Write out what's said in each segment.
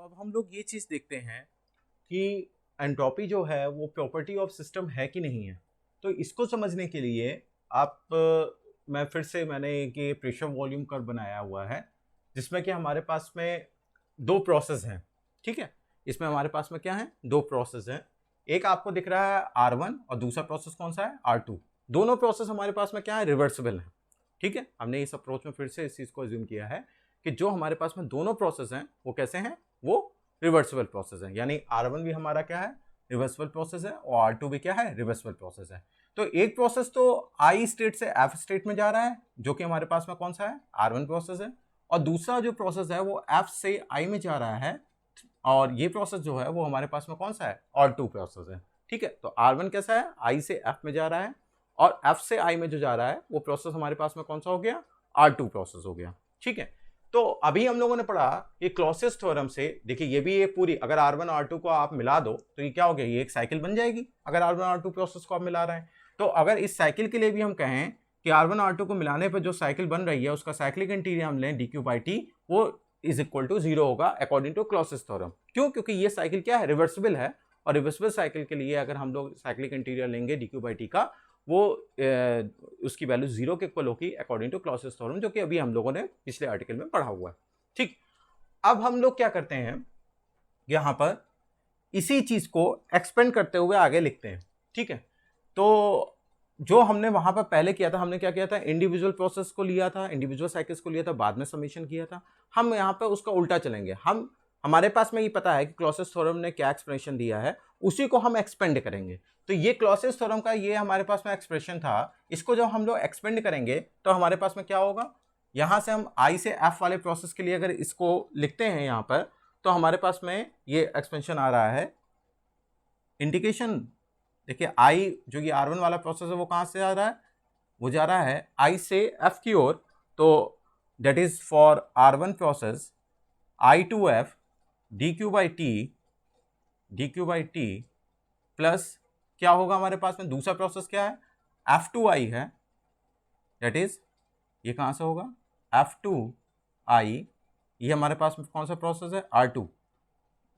अब हम लोग ये चीज़ देखते हैं कि एंट्रोपी जो है वो प्रॉपर्टी ऑफ सिस्टम है कि नहीं है। तो इसको समझने के लिए मैं फिर से मैंने एक ये प्रेशर वॉल्यूम कर्व बनाया हुआ है जिसमें कि हमारे पास में दो प्रोसेस हैं। ठीक है, इसमें हमारे पास में क्या है, दो प्रोसेस हैं। एक आपको दिख रहा है R1 और दूसरा प्रोसेस कौन सा है, R2। दोनों प्रोसेस हमारे पास में क्या है, रिवर्सिबल है। ठीक है, हमने इस अप्रोच में फिर से इस चीज़ को अज्यूम किया है कि जो हमारे पास में दोनों प्रोसेस हैं वो कैसे हैं, वो रिवर्सिबल प्रोसेस है। यानी R1 भी हमारा क्या है, रिवर्सिबल प्रोसेस है, और R2 भी क्या है, रिवर्सिबल प्रोसेस है। तो एक प्रोसेस तो I स्टेट से F स्टेट में जा रहा है जो कि हमारे पास में कौन सा है, R1 प्रोसेस है, और दूसरा जो प्रोसेस है वो F से I में जा रहा है, और ये प्रोसेस जो है वो हमारे पास में कौन सा है, R2 प्रोसेस है। ठीक है, तो R1 कैसा है, I से F में जा रहा है, और F से I में जो जा रहा है वो प्रोसेस हमारे पास में कौन सा हो गया, R2 प्रोसेस हो गया। ठीक है, तो अभी हम लोगों ने पढ़ा ये क्लॉसियस थ्योरम से। देखिए ये भी एक पूरी, अगर R1 और R2 को आप मिला दो तो ये क्या हो गया, ये एक साइकिल बन जाएगी अगर R1 और R2 प्रोसेस को आप मिला रहे हैं। तो अगर इस साइकिल के लिए भी हम कहें कि R1 और R2 को मिलाने पर जो साइकिल बन रही है उसका साइक्लिक इंटीरियर हम लें dq/t, वो इज इक्वल टू 0 होगा अकॉर्डिंग टू क्लॉसियस थ्योरम। क्यों, क्योंकि ये साइकिल क्या है, रिवर्सिबल है, और रिवर्सिबल साइकिल के लिए अगर हम लोग साइक्लिक इंटीरियर लेंगे dq/t का, वो उसकी वैल्यू 0 के इक्वल होगी अकॉर्डिंग टू क्लॉसियस थ्योरम, जो कि अभी हम लोगों ने पिछले आर्टिकल में पढ़ा हुआ है। ठीक, अब हम लोग क्या करते हैं, यहां पर इसी चीज को एक्सपेंड करते हुए आगे लिखते हैं। ठीक है, तो जो हमने वहां पर पहले किया था, हमने क्या किया था, इंडिविजुअल प्रोसेस को लिया था, इंडिविजुअल साइकिल्स को लिया था, बाद में समीशन किया था। हम यहाँ पर उसका उल्टा चलेंगे। हमारे पास में ये पता है कि क्लॉसियस थ्योरम ने क्या एक्सप्रेशन दिया है, उसी को हम एक्सपेंड करेंगे। तो ये क्लॉसियस थ्योरम का ये हमारे पास में एक्सप्रेशन था, इसको जब हम लोग एक्सपेंड करेंगे तो हमारे पास में क्या होगा, यहाँ से हम I से F वाले प्रोसेस के लिए अगर इसको लिखते हैं यहाँ पर, तो हमारे पास में ये एक्सपेंशन आ रहा है, इंडिकेशन। देखिए I जो ये R1 वाला प्रोसेस है वो कहाँ से आ रहा है, वो जा रहा है I से F की ओर। तो that is for R1 process I2F dq/t plus क्या होगा हमारे पास में, दूसरा प्रोसेस क्या है, F2I है, दैट इज ये कहाँ से होगा, F2I, ये हमारे पास में कौन सा प्रोसेस है, R2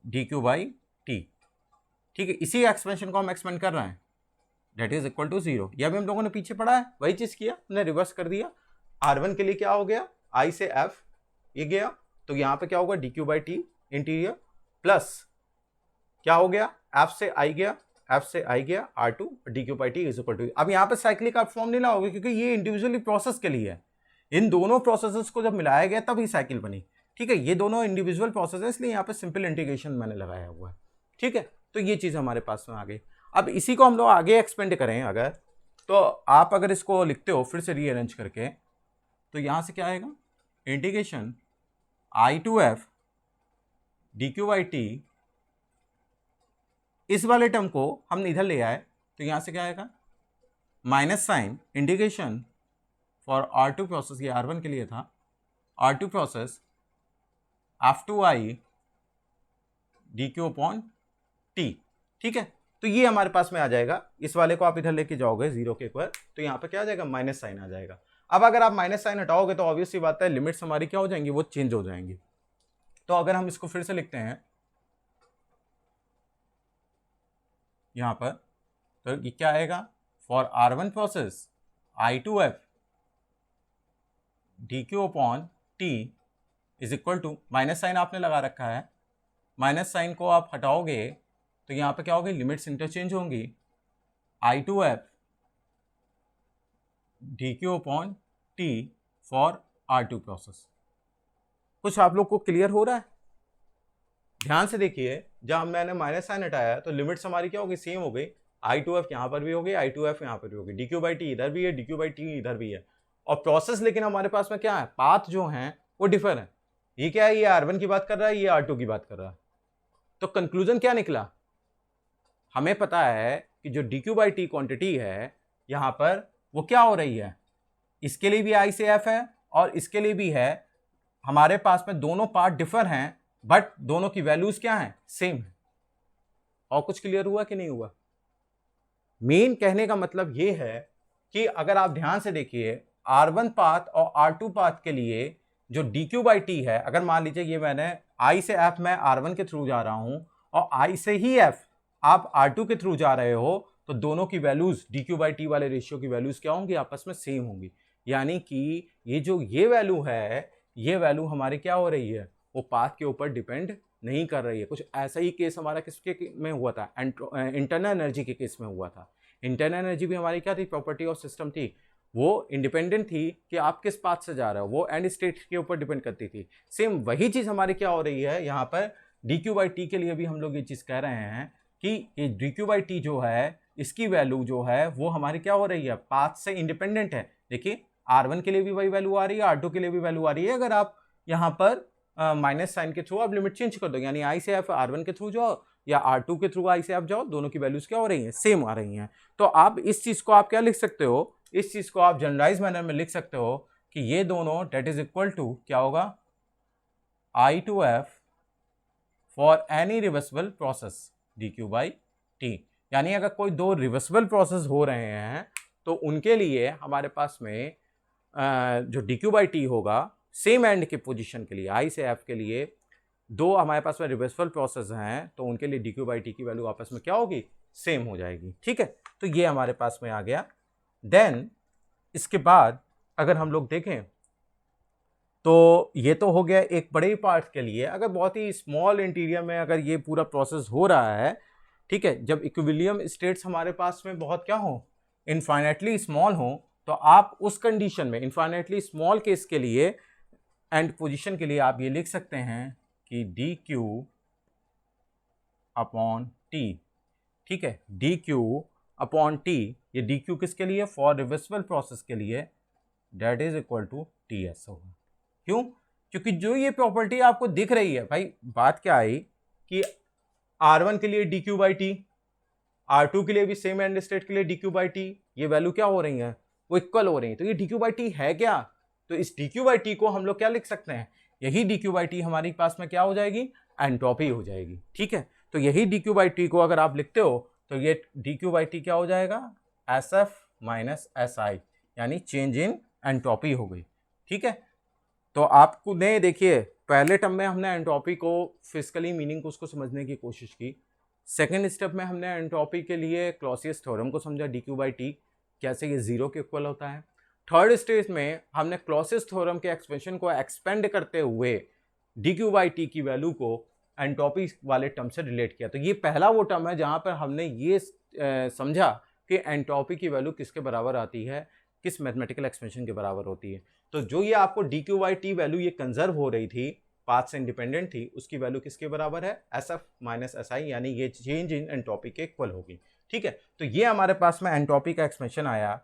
dq/t। ठीक है, इसी एक्सपेंशन को हम एक्सपेंड कर रहे हैं, दैट इज इक्वल टू 0। यह भी हम लोगों ने पीछे पढ़ा है, वही चीज किया, हमने रिवर्स कर दिया। R1 के लिए क्या हो गया, I से F ये गया, तो यहाँ पे क्या होगा, dq/t इंटीरियर, प्लस क्या हो गया, F से I गया, F से I गया, R2 dq/t is equal to. अब यहाँ पे साइक्लिक आप फॉर्म नहीं लाओगे क्योंकि ये इंडिविजुअली प्रोसेस के लिए है। इन दोनों प्रोसेसेस को जब मिलाया गया तब ही साइकिल बनी। ठीक है, ये दोनों इंडिविजुअल प्रोसेस है, इसलिए यहाँ पे सिंपल इंटीग्रेशन मैंने लगाया हुआ है। ठीक है, तो ये चीज हमारे पास में आ गई। अब इसी को हम लोग आगे एक्सपेंड करें अगर, तो आप अगर इसको लिखते हो फिर से रीअरेंज करके, तो यहाँ से क्या आएगा, इंटीग्रेशन I2F dq/t, इस वाले टर्म को हमने इधर ले आए, तो यहाँ से क्या आएगा, minus sine integration for R2 process, ये R1 के लिए था, R2 प्रोसेस F2I dq/t। ठीक है, तो ये हमारे पास में आ जाएगा। इस वाले को आप इधर लेके जाओगे 0 के ऊपर, तो यहाँ पे क्या आ जाएगा, माइनस साइन आ जाएगा। अब अगर आप माइनस साइन हटाओगे तो ऑब्वियसली बात है लिमिट्स हमारी क्या हो जाएंगी, वो चेंज हो जाएंगी। तो अगर हम इसको फिर से लिखते हैं यहाँ पर, तो ये क्या आएगा, for R1 process I2F dq/t is equal to, minus sine आपने लगा रखा है, माइनस साइन को आप हटाओगे तो यहाँ पे क्या होगी, लिमिट्स इंटरचेंज होंगी, I2F dq/t for R2 process. कुछ आप लोग को क्लियर हो रहा है? ध्यान से देखिए, जब मैंने माइनस साइन हटाया तो लिमिट्स हमारी क्या होगी, सेम हो गई। I2F यहाँ पर भी होगी, I2F यहाँ पर भी होगी, dq/t इधर भी है, dq/t इधर भी है, और प्रोसेस लेकिन हमारे पास में क्या है, पाथ जो हैं वो डिफर है। ये क्या है, ये R1 की बात कर रहा है, ये R2 की बात कर रहा है। तो कंक्लूजन क्या निकला, हमें पता है कि जो dq/t क्वांटिटी है यहाँ पर वो क्या हो रही है, इसके लिए भी I से F है और इसके लिए भी है, हमारे पास में दोनों पार्ट डिफर हैं बट दोनों की वैल्यूज क्या हैं, सेम है। और कुछ क्लियर हुआ कि नहीं हुआ? मेन कहने का मतलब ये है कि अगर आप ध्यान से देखिए, R1 पाथ और R2 पाथ के लिए जो dq/t है, अगर मान लीजिए ये मैंने I से F मैं R1 के थ्रू जा रहा हूं और I से ही F आप R2 के थ्रू जा रहे हो, तो दोनों की वैल्यूज dQ/T वाले रेशियो की वैल्यूज क्या होंगी, आपस में सेम होंगी। यानी कि ये वैल्यू है, ये वैल्यू हमारी क्या हो रही है, वो पाथ के ऊपर डिपेंड नहीं कर रही है। कुछ ऐसा ही केस हमारा किसके में हुआ था, इंटरनल एनर्जी के केस में हुआ था। इंटरनल एनर्जी भी हमारी क्या थी, प्रॉपर्टी ऑफ सिस्टम थी, वो इंडिपेंडेंट थी कि आप किस पाथ से जा रहे हो, वो एंड स्टेट के ऊपर डिपेंड करती थी। सेम वही चीज हमारी क्या हो रही है यहाँ पर dQ/T के लिए भी हम लोग ये चीज कह रहे हैं कि ये dQ/T जो है इसकी वैल्यू जो है वो हमारी क्या हो रही है, पाथ से इंडिपेंडेंट है। देखिए R1 के लिए भी वही वैल्यू आ रही है, R2 के लिए भी वैल्यू आ रही है। अगर आप यहाँ पर माइनस साइन के थ्रू आप लिमिट चेंज कर दो, यानी I से F R1 के थ्रू जाओ या R2 के थ्रू I से F जाओ, दोनों की वैल्यूज क्या हो रही हैं, सेम आ रही हैं। तो आप इस चीज को आप क्या लिख सकते हो, इस चीज को आप जनरलाइज मैनर में लिख सकते हो कि ये दोनों डेट इज इक्वल टू क्या होगा, I to F for any reversible process dQ/T। यानी अगर कोई दो रिवर्सिबल प्रोसेस हो रहे हैं तो उनके लिए हमारे पास में जो dQ/T होगा सेम एंड की पोजीशन के लिए, I से F के लिए दो हमारे पास में रिवर्सिबल प्रोसेस हैं, तो उनके लिए dQ/T की वैल्यू आपस में क्या होगी, सेम हो जाएगी। ठीक है, तो ये हमारे पास में आ गया। देन इसके बाद अगर हम लोग देखें तो ये तो हो गया एक बड़े ही पार्ट के लिए। अगर बहुत ही स्मॉल इंटीरियर में अगर ये पूरा प्रोसेस हो रहा है, ठीक है, जब इक्विलिब्रियम स्टेट्स हमारे पास में बहुत क्या हो, इनफाइनाइटली स्मॉल हो, तो आप उस कंडीशन में इनफाइनाइटली स्मॉल केस के लिए एंड पोजीशन के लिए आप ये लिख सकते हैं कि dQ/T। ठीक है, dQ/T, ये dQ किसके लिए, फॉर रिवर्सिबल प्रोसेस के लिए, that is equal to TS होगा। क्यों, क्योंकि जो ये प्रॉपर्टी आपको दिख रही है, भाई बात क्या आई कि R1 के लिए dQ/T, R2 के लिए भी सेम एंड स्टेट के लिए dQ/T, ये वैल्यू क्या हो रही है, वो इक्वल हो रही है। तो ये dQ/T है क्या, तो इस dQ/T को हम लोग क्या लिख सकते हैं, यही dQ/T हमारे पास में क्या हो जाएगी, एंट्रोपी हो जाएगी। ठीक है, तो यही dQ/T को अगर आप लिखते हो तो ये dQ/T क्या हो जाएगा, SF माइनस SI, यानी चेंज इन एंट्रोपी हो गई। ठीक है, तो आपको ने देखिए पहले टर्म में हमने एंट्रोपी को फिजिकली मीनिंग को उसको समझने की कोशिश की। सेकेंड स्टेप में हमने एंट्रोपी के लिए क्लॉसियस थ्योरम को समझा, dQ/T कैसे ये जीरो के इक्वल होता है। थर्ड स्टेज में हमने क्लॉसियस थ्योरम के एक्सपेंशन को एक्सपेंड करते हुए dQ/T की वैल्यू को एंट्रोपी वाले टर्म से रिलेट किया। तो ये पहला वो टर्म है जहां पर हमने ये समझा कि एंट्रोपी की वैल्यू किसके बराबर आती है, किस मैथमेटिकल एक्सपेंशन के बराबर होती है। तो जो ये आपको dQ/T वैल्यू ये कंजर्व हो रही थी, पाथ से इंडिपेंडेंट थी, उसकी वैल्यू किसके बराबर है, SF माइनस SI, यानी ये चेंज इन एंट्रोपी के इक्वल होगी। ठीक है, तो ये हमारे पास में एंट्रोपी का एक्सपेंशन आया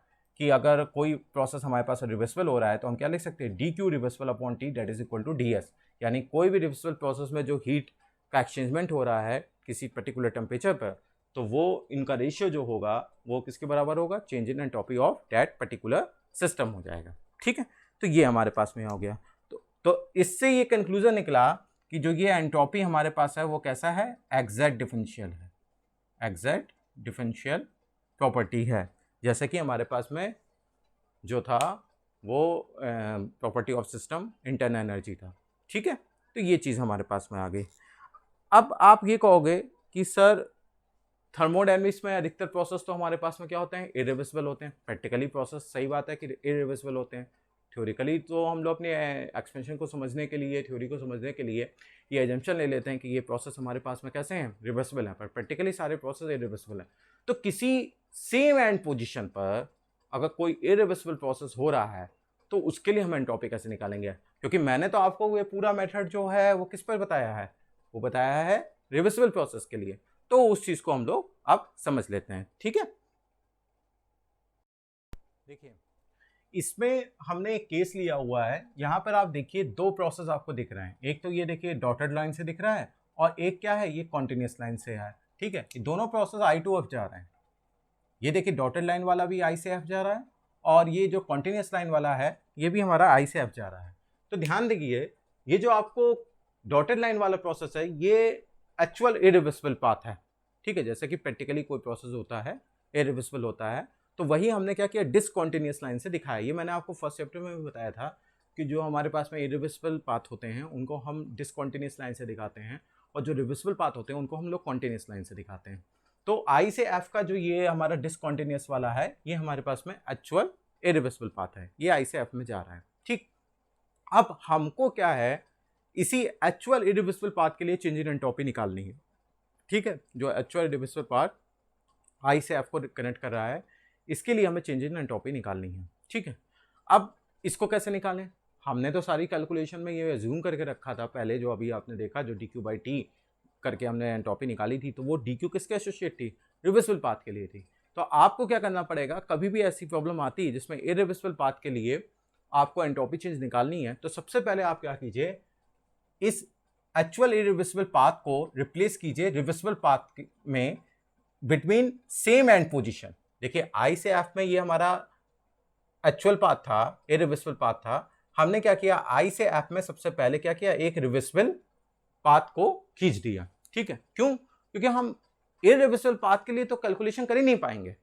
कि अगर कोई प्रोसेस हमारे पास रिवर्सिबल हो रहा है तो हम क्या लिख सकते हैं, dQ reversible upon T that is equal to DS। यानी कोई भी रिवर्सिबल प्रोसेस में जो हीट का एक्सचेंजमेंट हो रहा है किसी पर्टिकुलर टेम्परेचर पर, तो वो इनका रेशियो जो होगा वो किसके बराबर होगा, change in entropy of that particular system हो जाएगा। ठीक है, तो ये हमारे पास में हो गया। तो इससे ये कंक्लूजन निकला कि जो ये एंट्रोपी हमारे पास है वो कैसा है, एग्जैक्ट डिफरेंशियल है, एग्जैक्ट डिफरेंशियल प्रॉपर्टी है, जैसे कि हमारे पास में जो था वो property of system internal energy था। ठीक है, तो ये चीज़ हमारे पास में आ गई। अब आप ये कहोगे कि सर थर्मोडायनेमिक्स में अधिकतर प्रोसेस तो हमारे पास में क्या होते हैं, इरिवर्सिबल होते हैं। प्रैक्टिकली प्रोसेस सही बात है कि इरिवर्सिबल होते हैं। थ्योरिकली तो हम लोग अपने एक्सपेंशन को समझने के लिए, थ्योरी को समझने के लिए ये एजम्पशन ले लेते हैं कि ये प्रोसेस हमारे पास में कैसे हैं, रिवर्सिबल हैं, पर प्रैक्टिकली सारे प्रोसेस इरिवर्सिबल हैं। तो किसी सेम एंड पोजिशन पर अगर कोई इरिवर्सिबल प्रोसेस हो रहा है तो उसके लिए हम एंट्रोपी कैसे निकालेंगे, क्योंकि मैंने तो आपको ये पूरा मेथड जो है वो किस पर बताया है, वो बताया है रिवर्सिबल प्रोसेस के लिए। तो उस चीज को हम लोग अब समझ लेते हैं। ठीक है, देखिए इसमें हमने एक केस लिया हुआ है। यहां पर आप देखिए दो प्रोसेस आपको दिख रहे हैं, एक तो ये देखिए डॉटेड लाइन से दिख रहा है और एक क्या है, ये कॉन्टिन्यूस लाइन से है। ठीक है, ये दोनों प्रोसेस I to F जा रहे हैं। ये देखिए डॉटेड लाइन वाला भी I से F जा रहा है और ये जो कॉन्टिन्यूस लाइन वाला है ये भी हमारा I से F जा रहा है। तो ध्यान देखिए ये जो आपको डॉटेड लाइन वाला प्रोसेस है ये एक्चुअल इरिवर्सिबल पाथ है। ठीक है, जैसे कि प्रैक्टिकली कोई प्रोसेस होता है इरिवर्सिबल होता है, तो वही हमने क्या किया, डिसकंटिन्यूअस लाइन से दिखाया। ये मैंने आपको फर्स्ट चैप्टर में भी बताया था कि जो हमारे पास में इरिवर्सिबल पाथ होते हैं उनको हम डिसकंटिन्यूअस लाइन से दिखाते हैं, और जो रिवर्सिबल पाथ होते हैं उनको हम लोग कॉन्टिन्यूअस लाइन से दिखाते हैं। तो आई से एफ का जो ये हमारा डिसकंटिन्यूअस वाला है, ये हमारे पास में एक्चुअल इरिवर्सिबल पाथ है, ये आई से एफ में जा रहा है। ठीक, अब हमको क्या है, इसी एक्चुअल इरिवर्सिबल पाथ के लिए चेंज इन एंट्रोपी निकालनी है। ठीक है, जो एक्चुअल इरिवर्सिबल पाथ आई से एफ को कनेक्ट कर रहा है, इसके लिए हमें चेंज इन एंट्रोपी निकालनी है। ठीक है, अब इसको कैसे निकालें? हमने तो सारी कैलकुलेशन में ये अज्यूम करके रखा था पहले, जो अभी आपने देखा जो डी क्यू बाई टी करके हमने एंट्रोपी निकाली थी, तो वो डी क्यू किसके एसोसिएट थी? रिवर्सिबल पाथ के लिए थी। तो आपको क्या करना पड़ेगा, कभी भी ऐसी प्रॉब्लम आती है जिसमें इरिवर्सिबल पाथ के लिए आपको एंट्रोपी चेंज निकालनी है, तो सबसे पहले आप क्या कीजिए, इस एक्चुअल इरिवर्सिबल पाथ को रिप्लेस कीजिए रिवर्सिबल पाथ में बिटवीन सेम एंड पोजीशन। देखिए आई से एफ में ये हमारा एक्चुअल पाथ था, इरिवर्सिबल पाथ था, हमने क्या किया, आई से एफ में सबसे पहले क्या किया, एक रिवर्सिबल पाथ को खींच दिया। ठीक है, क्यों? क्योंकि हम इरिवर्सिबल पाथ के लिए तो कैलकुलेशन कर ही नहीं पाएंगे,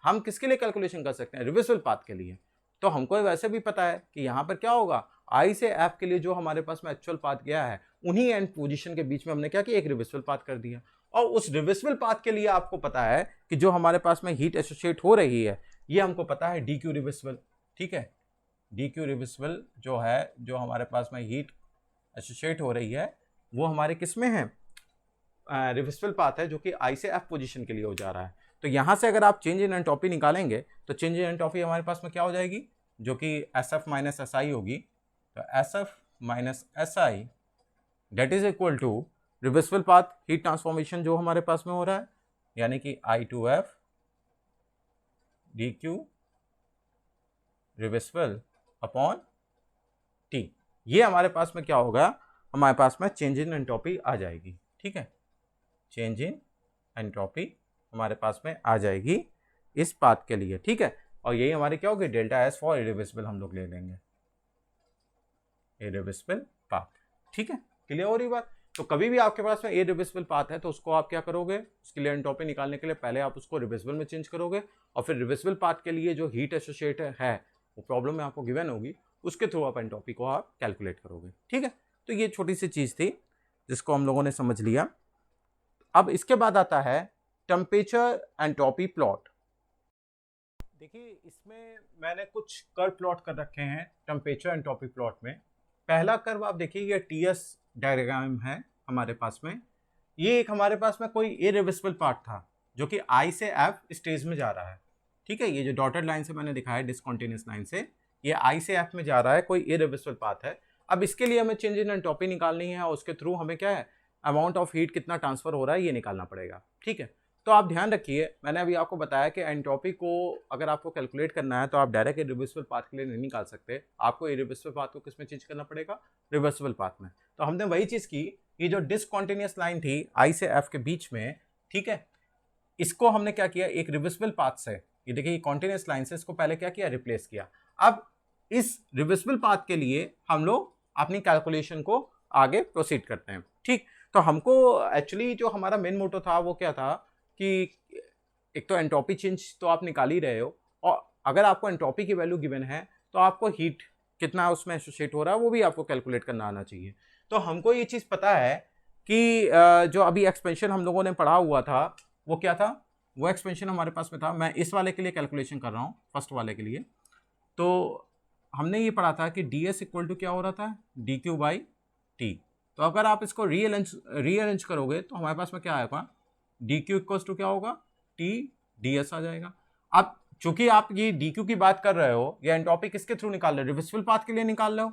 हम किसके लिए कैलकुलेशन कर सकते हैं? रिवर्सिबल पाथ के लिए। तो हमको वैसे भी पता है कि यहाँ पर क्या होगा, आई से एफ के लिए जो हमारे पास में एक्चुअल पाथ गया है, उन्हीं एंड पोजीशन के बीच में हमने क्या किया, एक रिवर्सिबल पाथ कर दिया। और उस रिवर्सिबल पाथ के लिए आपको पता है कि जो हमारे पास में हीट एसोसिएट हो रही है, ये हमको पता है डी क्यू रिवर्सिबल। ठीक है, डी क्यू रिवर्सिबल जो है, जो हमारे पास में हीट एसोसिएट हो रही है, वो हमारे किस में है? रिवर्सिबल पाथ है, जो कि आई से एफ पोजीशन के लिए हो जा रहा है। तो यहाँ से अगर आप चेंज इन एंट्रोपी निकालेंगे तो चेंज इन एंट्रोपी हमारे पास में क्या हो जाएगी, जो कि S F minus S I होगी। तो S F minus S I that is equal to reversible path heat transformation जो हमारे पास में हो रहा है, यानी कि I to F D Q reversible upon T. ये हमारे पास में क्या होगा, हमारे पास में चेंज इन एंट्रोपी आ जाएगी। ठीक है, चेंज इन एंट्रोपी हमारे पास में आ जाएगी इस पाथ के लिए। ठीक है, और यही हमारे क्या होगी, डेल्टा एस फॉर इरिवर्सिबल हम लोग ले लेंगे, इरिवर्सिबल पाथ। ठीक है, क्लियर हो रही बात? तो कभी भी आपके पास में इरिवर्सिबल पाथ है तो उसको आप क्या करोगे, उसके लिए एंट्रोपी निकालने के लिए पहले आप उसको रिवर्सिबल में चेंज करोगे, और फिर रिवर्सिबल पाथ के लिए जो हीट एसोसिएट है वो प्रॉब्लम में आपको गिवन होगी, उसके थ्रू आप एंट्रोपी को आप कैलकुलेट करोगे। ठीक है, तो ये छोटी सी चीज़ थी जिसको हम लोगों ने समझ लिया। अब इसके बाद आता है टेम्परेचर एंट्रोपी प्लॉट। देखिए, इसमें मैंने कुछ कर्व प्लॉट कर रखे हैं टेम्परेचर एंट्रोपी प्लॉट में। पहला कर्व आप देखिए, ये टीएस डायग्राम है हमारे पास में। ये एक हमारे पास में कोई इरिवर्सिबल पार्ट था जो कि आई से एफ स्टेज में जा रहा है। ठीक है, ये जो डॉटेड लाइन से मैंने दिखाया डिसकंटिन्यूअस लाइन से, ये आई से एफ में जा रहा है, कोई इरिवर्सिबल पाथ है। अब इसके लिए हमें चेंज इन एंट्रोपी निकालनी है, और उसके थ्रू हमें क्या है, अमाउंट ऑफ हीट कितना ट्रांसफर हो रहा है ये निकालना पड़ेगा। ठीक है, तो आप ध्यान रखिए, मैंने अभी आपको बताया कि एंट्रोपी को अगर आपको कैलकुलेट करना है तो आप डायरेक्ट इरिवर्सिबल पाथ के लिए नहीं निकाल सकते, आपको इरिवर्सिबल पाथ को किस में चेंज करना पड़ेगा, रिवर्सिबल पाथ में। तो हमने वही चीज़ की, ये जो डिसकंटिन्यूअस लाइन थी आई से एफ के बीच में, ठीक है, इसको हमने क्या किया, एक रिवर्सिबल पाथ से, ये देखिए कॉन्टिन्यूअस लाइन से इसको पहले क्या किया, रिप्लेस किया। अब इस रिवर्सिबल पाथ के लिए हम लोग अपनी कैलकुलेशन को आगे प्रोसीड करते हैं। ठीक, तो हमको एक्चुअली जो हमारा मेन मोटो था वो क्या था कि एक तो एंट्रोपी चेंज तो आप निकाल ही रहे हो, और अगर आपको एंट्रोपी की वैल्यू गिवन है तो आपको हीट कितना उसमें एसोसिएट हो रहा है वो भी आपको कैलकुलेट करना आना चाहिए। तो हमको ये चीज़ पता है कि जो अभी एक्सपेंशन हम लोगों ने पढ़ा हुआ था वो क्या था, वो एक्सपेंशन हमारे पास में था। मैं इस वाले के लिए कैलकुलेशन कर रहा हूँ, फर्स्ट वाले के लिए। तो हमने ये पढ़ा था कि डी एस इक्वल टू क्या हो रहा था, डी क्यू बाई टी। तो अगर आप इसको रीअरेंज करोगे तो हमारे पास में क्या आएगा, डी क्यू इक्वल्स टू क्या होगा, टी डी एस आ जाएगा। अब चूंकि आप ये डी क्यू की बात कर रहे हो, या एंट्रोपी किसके थ्रू निकाल रहे हो, रिवर्सिबल पाथ के लिए निकाल रहे हो,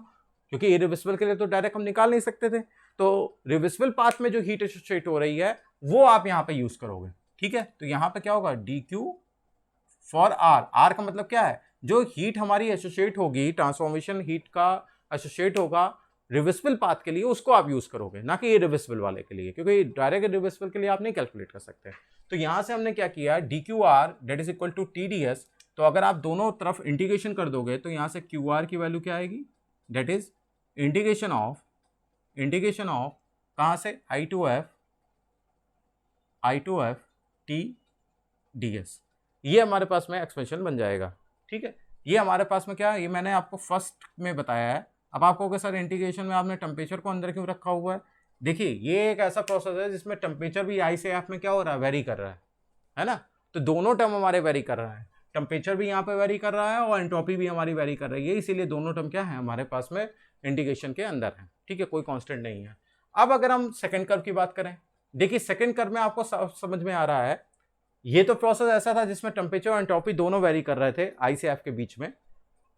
क्योंकि इरिवर्सिबल के लिए तो डायरेक्ट हम निकाल नहीं सकते थे। तो रिवर्सिबल पाथ में जो हीट एसोसिएट हो रही है वो आप यहाँ पे यूज करोगे। ठीक है, तो यहाँ पे क्या होगा, d q for r, r का मतलब क्या है, जो हीट हमारी एसोसिएट होगी, ट्रांसफॉर्मेशन हीट का एसोसिएट होगा रिवर्सिबल पाथ के लिए, उसको आप यूज करोगे, ना कि इरिवर्सिबल वाले के लिए, क्योंकि डायरेक्ट रिवर्सिबल के लिए आप नहीं कैलकुलेट कर सकते। तो यहां से हमने क्या किया, d q r that is equal to t D s. तो अगर आप दोनों तरफ इंटीग्रेशन कर दोगे तो यहां से क्यू आर की वैल्यू क्या आएगी, डेट इज इंटीग्रेशन ऑफ कहां से, I to F T D S. ये हमारे पास में एक्सपेंशन बन जाएगा। ठीक है, ये हमारे पास में क्या है, ये मैंने आपको फर्स्ट में बताया है अब आप कहोगे सर इंटीग्रेशन में आपने टेम्परेचर को अंदर क्यों रखा हुआ है? देखिए ये एक ऐसा प्रोसेस है जिसमें टेम्परेचर भी आई से एफ में क्या हो रहा है, वेरी कर रहा है ना। तो दोनों टर्म हमारे वेरी कर रहा है, टेम्परेचर भी यहाँ पे वेरी कर रहा है और एंट्रोपी भी हमारी वेरी कर रही है, इसीलिए दोनों टर्म क्या है हमारे पास में इंटीग्रेशन के अंदर है, ठीक है, कोई कांस्टेंट नहीं है। अब अगर हम सेकंड कर्व की बात करें, देखिए सेकंड कर्व में आपको समझ में आ रहा है, ये तो प्रोसेस ऐसा था जिसमें टेम्परेचर और एंट्रोपी दोनों वेरी कर रहे थे आई से एफ के बीच में।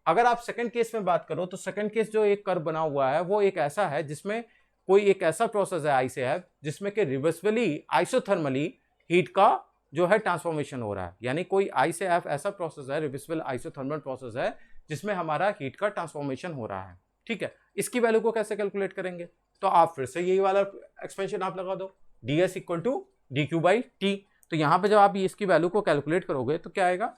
अगर आप सेकंड केस में बात करो तो सेकंड केस जो एक कर्व बना हुआ है वो एक ऐसा है जिसमें कोई एक ऐसा प्रोसेस है आई से एफ जिसमें कि रिवर्सिबली आइसोथर्मली हीट का जो है ट्रांसफॉर्मेशन हो रहा है, यानी कोई आई से एफ ऐसा प्रोसेस है, रिवर्सिबल आइसोथर्मल प्रोसेस है जिसमें हमारा हीट का ट्रांसफॉर्मेशन हो रहा है, ठीक है। इसकी वैल्यू को कैसे कैलकुलेट करेंगे, तो आप फिर से यही वाला एक्सपेंशन आप लगा दो, ds equal to D Q by T. तो यहाँ पे जब आप इसकी वैल्यू को कैलकुलेट करोगे तो क्या आएगा,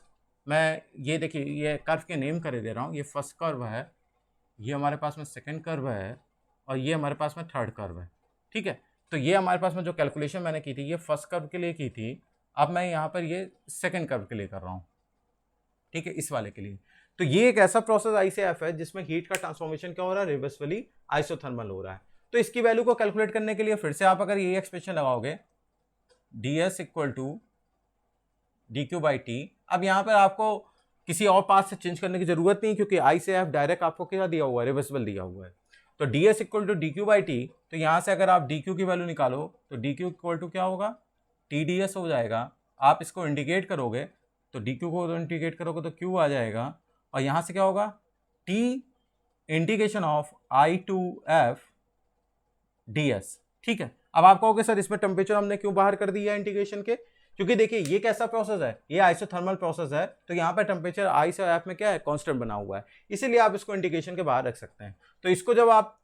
मैं ये देखिए ये कर्व के नेम कर दे रहा हूँ, ये फर्स्ट कर्व है, ये हमारे पास में सेकंड कर्व है और ये हमारे पास में थर्ड कर्व है, ठीक है। तो ये हमारे पास में जो कैलकुलेशन मैंने की थी ये फर्स्ट कर्व के लिए की थी, अब मैं यहाँ पर ये सेकंड कर्व के लिए कर रहा हूँ, ठीक है, इस वाले के लिए। तो ये एक ऐसा प्रोसेस आई से एफ है जिसमें हीट का ट्रांसफॉर्मेशन क्या हो रहा है, रिवर्सली आइसोथर्मल हो रहा है। तो इसकी वैल्यू को कैलकुलेट करने के लिए फिर से आप अगर ये एक्सप्रेशन लगाओगे ds equal to D Q by T, अब यहाँ पर आपको किसी और पाथ से चेंज करने की जरूरत नहीं क्योंकि आई से एफ डायरेक्ट आपको क्या दिया हुआ है, रिवर्सिबल दिया हुआ है। तो ds equal to D Q by T, तो यहाँ से अगर आप डी क्यू की वैल्यू निकालो तो डी क्यू इक्वल टू क्या होगा, टी डी एस हो जाएगा। आप इसको इंडिकेट करोगे तो डी क्यू को इंडिकेट करोगे तो क्यू आ जाएगा और यहाँ से क्या होगा, T integration of I to F D S, ठीक है। अब आप कहोगे सर इसमें टेम्परेचर हमने क्यों बाहर कर दिया इंटीग्रेशन के, क्योंकि देखिए ये कैसा प्रोसेस है, ये आइसोथर्मल प्रोसेस है, तो यहाँ पे टेम्परेचर आई से एफ में क्या है, कांस्टेंट बना हुआ है, इसीलिए आप इसको इंटीग्रेशन के बाहर रख सकते हैं। तो इसको जब आप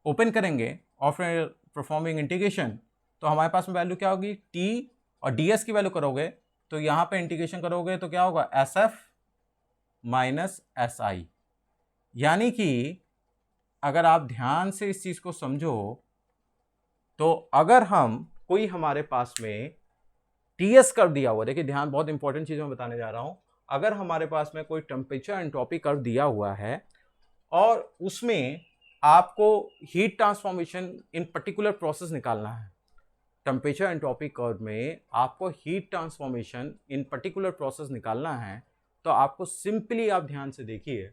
ओपन करेंगे और फिर परफॉर्मिंग इंटीग्रेशन तो हमारे पास में वैल्यू क्या होगी, टी और डी एस की वैल्यू करोगे तो यहाँ पे इंटीग्रेशन करोगे तो क्या होगा, एस एफ माइनस एस आई। यानी कि अगर आप ध्यान से इस चीज को समझो तो अगर हम कोई हमारे पास में टीएस कर्व दिया हुआ, देखिए ध्यान, बहुत इंपॉर्टेंट चीज मैं बताने जा रहा हूं, अगर हमारे पास में कोई टेम्परेचर एंट्रोपी कर्व दिया हुआ है और उसमें आपको heat transformation in particular process निकालना है, टेम्परेचर एंट्रोपी कर्व में आपको heat transformation in particular process निकालना है, तो आपको सिंपली आप ध्यान से देखिए,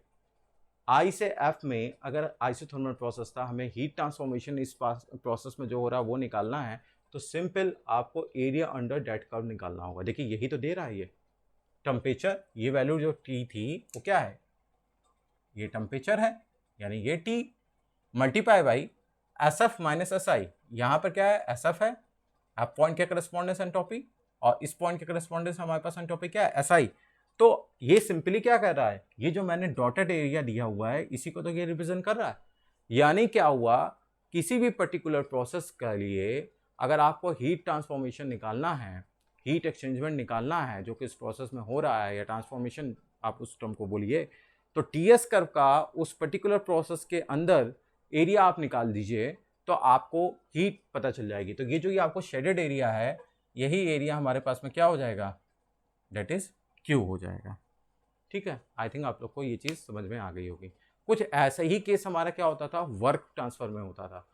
आई से एफ में अगर आइसोथर्मल प्रोसेस था, हमें हीट ट्रांसफॉर्मेशन इस प्रोसेस में जो हो रहा है वो निकालना है, तो सिंपल आपको एरिया अंडर दैट कर्व निकालना होगा। देखिए यही तो दे रहा है ये टेम्परेचर, ये वैल्यू जो टी थी वो क्या है, ये टेम्परेचर है, यानी ये T multiply by S F minus S आई। यहाँ पर क्या है, एस एफ है, एफ पॉइंट के करस्पॉन्डेंस एंट्रोपी, और इस पॉइंट के करस्पॉन्डेंस हमारे पास एंट्रोपी क्या है, एस आई। तो ये सिंपली क्या कर रहा है, ये जो मैंने डॉटेड एरिया दिया हुआ है इसी को तो ये रिप्रेजेंट कर रहा है। यानी क्या हुआ, किसी भी पर्टिकुलर प्रोसेस के लिए अगर आपको हीट ट्रांसफॉर्मेशन निकालना है, हीट एक्सचेंजमेंट निकालना है जो कि इस प्रोसेस में हो रहा है, या ट्रांसफॉर्मेशन आप उस टर्म को बोलिए, तो टीएस कर्व का उस पर्टिकुलर प्रोसेस के अंदर एरिया आप निकाल दीजिए तो आपको हीट पता चल जाएगी। तो ये जो ये आपको शेडेड एरिया है, यही एरिया हमारे पास में क्या हो जाएगा, दैट इज क्यू हो जाएगा, ठीक है। आई थिंक आप लोग को ये चीज़ समझ में आ गई होगी। कुछ ऐसा ही केस हमारा क्या होता था, वर्क ट्रांसफर में होता था।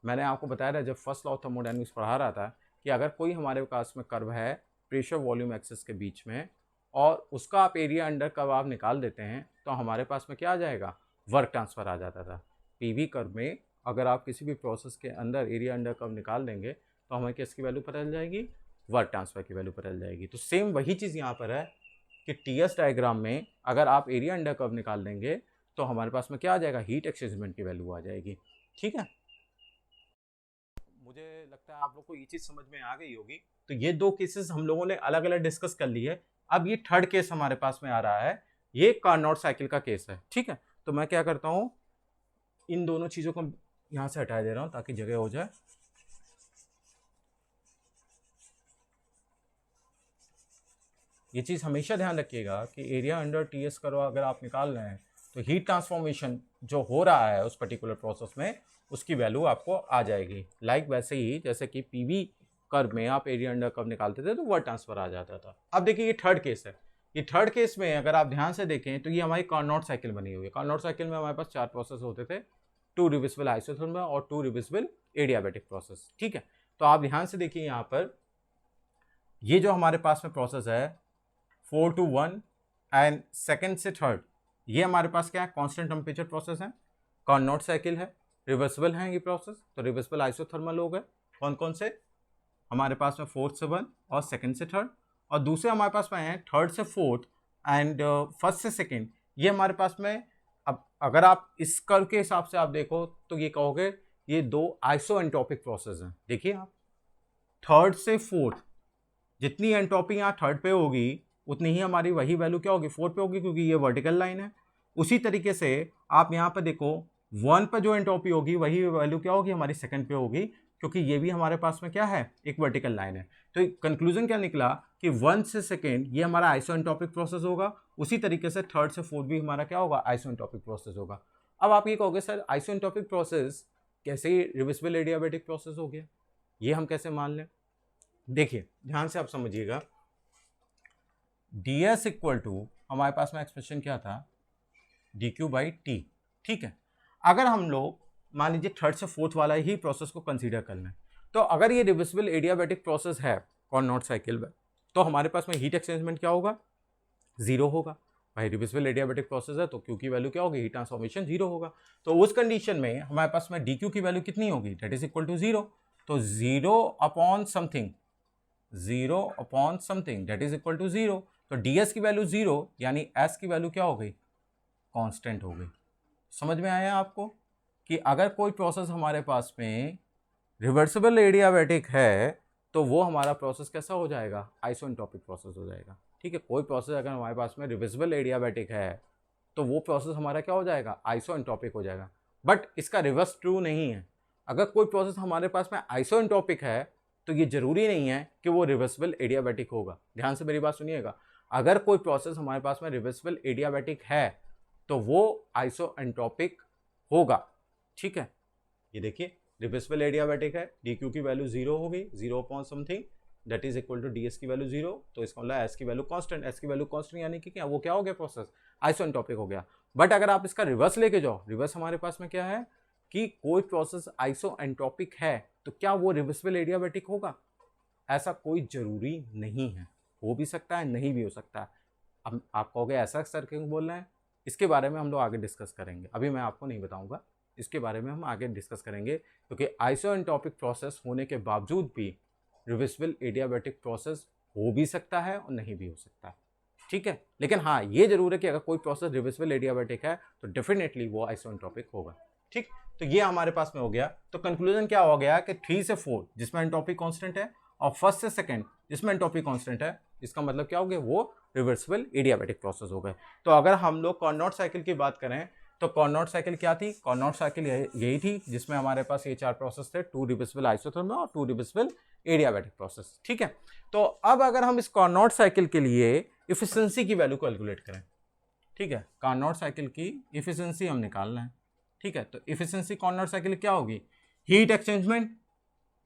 मैंने आपको बताया था जब फर्स्ट लॉ ऑफ थर्मोडायनामिक्स पढ़ा रहा था कि अगर कोई हमारे पास में कर्व है प्रेशर वॉल्यूम एक्सेस के बीच में और उसका आप एरिया अंडर कर्व आप निकाल देते हैं तो हमारे पास में क्या आ जाएगा, वर्क ट्रांसफर आ जाता था। पीवी कर्व में अगर आप किसी भी प्रोसेस के अंदर एरिया अंडर कर्व निकाल देंगे तो हमें किसकी वैल्यू पता चल जाएगी, वर्क ट्रांसफर की वैल्यू पता चल जाएगी। तो सेम वही चीज़ यहाँ पर है कि टीएस डायग्राम में अगर आप एरिया अंडर कर्व निकाल देंगे तो हमारे पास में क्या आ जाएगा, हीट एक्सचेंजमेंट की वैल्यू आ जाएगी, ठीक है। मुझे लगता है आप लोग को ये चीज़ समझ में आ गई होगी। तो ये दो केसेस हम लोगों ने अलग अलग डिस्कस कर ली है। अब ये थर्ड केस हमारे पास में आ रहा है, ये कार्नोट साइकिल का केस है, ठीक है। तो मैं क्या करता हूँ, इन दोनों चीज़ों को यहाँ से हटा दे रहा हूँ ताकि जगह हो जाए। ये चीज़ हमेशा ध्यान रखिएगा कि एरिया अंडर टीएस कर्व अगर आप निकाल रहे हैं तो हीट ट्रांसफॉर्मेशन जो हो रहा है उस पर्टिकुलर प्रोसेस में उसकी वैल्यू आपको आ जाएगी। लाइक वैसे ही जैसे कि पीवी कर्व में आप एरिया अंडर कर्व निकालते थे तो वर्क ट्रांसफर आ जाता था। अब देखिए ये थर्ड केस है, ये थर्ड केस में अगर आप ध्यान से देखें तो ये हमारी कार्नोट साइकिल बनी हुई है। कार्नोट साइकिल में हमारे पास 4 प्रोसेस होते थे, 2 रिवर्सिबल आइसोथर्मल और 2 रिवर्सिबल एडियाबैटिक प्रोसेस। ठीक है, तो आप ध्यान से देखिए यहाँ पर ये जो हमारे पास में प्रोसेस है 4 to 1 एंड सेकेंड से थर्ड, ये हमारे पास क्या है, कॉन्स्टेंट टेम्परेचर प्रोसेस है, कार्नोट साइकिल है, रिवर्सिबल है ये प्रोसेस। तो रिवर्सिबल आइसोथर्मल हो गए कौन कौन से, हमारे पास में 4th से 1 और सेकंड से थर्ड, और दूसरे हमारे पास में है 3rd से 4th एंड 1st से सेकंड। ये हमारे पास में, अब अगर आप इस कर्व के हिसाब से आप देखो तो ये कहोगे ये 2 आइसोएंट्रोपिक प्रोसेस हैं। देखिए आप 3rd से 4th जितनी एंट्रोपी यहाँ 3rd पे होगी उतनी ही हमारी वही वैल्यू क्या होगी 4th पे होगी, क्योंकि ये वर्टिकल लाइन है। उसी तरीके से आप यहाँ पर देखो 1 पर जो एंट्रोपी होगी वही वैल्यू क्या होगी हमारी 2nd पे होगी, क्योंकि ये भी हमारे पास में क्या है, एक वर्टिकल लाइन है। तो कंक्लूजन क्या निकला कि 1 से 2nd ये हमारा आइसोएंट्रोपिक प्रोसेस होगा, उसी तरीके से 3rd से 4th भी हमारा क्या होगा, आइसोएंट्रोपिक प्रोसेस होगा। अब आप ये कहोगे सर आइसोएंट्रोपिक प्रोसेस कैसे रिवर्सिबल एडियाबैटिक प्रोसेस हो गया, ये हम कैसे मान लें। देखिए ध्यान से आप समझिएगा, ds इक्वल टू हमारे पास में एक्सप्रेशन क्या था, dq/t। ठीक है, अगर हम लोग मान लीजिए 3rd से 4th वाला ही प्रोसेस को कंसीडर कर लें, तो अगर ये रिवर्सिबल एडियाबैटिक प्रोसेस है कार्नोट साइकिल में, तो हमारे पास में हीट एक्सचेंजमेंट क्या होगा, 0 होगा। भाई रिवर्सिबल एडियाबैटिक प्रोसेस है तो Q की वैल्यू क्या होगी, हीट ट्रांसफॉर्मेशन 0 होगा। तो उस कंडीशन में हमारे पास में dq की वैल्यू कितनी होगी, दैट इज इक्वल टू 0। तो 0 upon something that is equal to 0। तो ds की वैल्यू 0 यानी s की वैल्यू क्या हो गई, कांस्टेंट हो गई। समझ में आया आपको कि अगर कोई प्रोसेस हमारे पास में रिवर्सिबल एडियाबैटिक है तो वो हमारा प्रोसेस कैसा हो जाएगा, आइसोएंट्रोपिक प्रोसेस हो जाएगा। ठीक है, कोई प्रोसेस अगर हमारे पास में रिवर्सिबल एडियाबैटिक है तो वो प्रोसेस हमारा क्या हो जाएगा, आइसोएंट्रोपिक हो जाएगा। बट इसका रिवर्स ट्रू नहीं है। अगर कोई प्रोसेस हमारे पास में आइसोएंट्रोपिक है तो ये जरूरी नहीं है कि वो रिवर्सिबल एडियाबैटिक होगा। ध्यान से मेरी बात सुनिएगा, अगर कोई प्रोसेस हमारे पास में रिवर्सिबल एडियाबैटिक है तो वो आइसोएंट्रोपिक होगा। ठीक है, ये देखिए रिवर्सिबल एडियाबैटिक है, dq की वैल्यू 0 हो गई, 0 upon something that is equal to ds की वैल्यू 0। तो इसका मतलब s की वैल्यू कांस्टेंट, s की वैल्यू कांस्टेंट यानी कि क्या, वो क्या हो गया, प्रोसेस आइसोएंट्रोपिक हो गया। बट अगर आप इसका रिवर्स लेके जाओ, रिवर्स हमारे पास में क्या है कि कोई प्रोसेस आइसोएंट्रोपिक है तो क्या वो रिवर्सिबल एडियाबैटिक होगा, ऐसा कोई जरूरी नहीं है। हो भी सकता है, नहीं भी हो सकता है। अब आप कहोगे ऐसा सर क्यों बोल रहे हैं, इसके बारे में हम लोग आगे डिस्कस करेंगे, अभी मैं आपको नहीं बताऊंगा, इसके बारे में हम आगे डिस्कस करेंगे। क्योंकि आइसोएंट्रोपिक प्रोसेस होने के बावजूद भी रिवर्सिबल एडियाबैटिक प्रोसेस हो भी सकता है और नहीं भी हो सकता है। ठीक है, लेकिन हाँ ये जरूर है कि अगर कोई प्रोसेस रिवर्सिबल एडियाबैटिक है तो डेफिनेटली वो आइसोएंट्रोपिक होगा। ठीक, तो ये हमारे पास में हो गया। तो कंक्लूजन क्या हो गया कि 3 से 4 जिसमें एंट्रोपी कांस्टेंट है और 1st से 2nd जिसमें एंट्रोपी कांस्टेंट है, इसका मतलब क्या हो गया, वो रिवर्सिबल एडियाबैटिक प्रोसेस हो गए। तो अगर हम लोग कार्नोट साइकिल की बात करें तो कार्नोट साइकिल क्या थी, कार्नोट साइकिल यही थी जिसमें हमारे पास ये 4 प्रोसेस थे, 2 रिवर्सिबल आइसोथर्मल और 2 रिवर्सिबल एडियाबैटिक प्रोसेस। ठीक है, तो अब अगर हम इस कार्नोट साइकिल के लिए इफिशिएंसी की वैल्यू कैलकुलेट करें, ठीक है, कार्नोट साइकिल की इफिशिएंसी हम निकालना है। ठीक है, तो इफिशिएंसी कार्नोट साइकिल क्या होगी, हीट एक्सचेंजमेंट।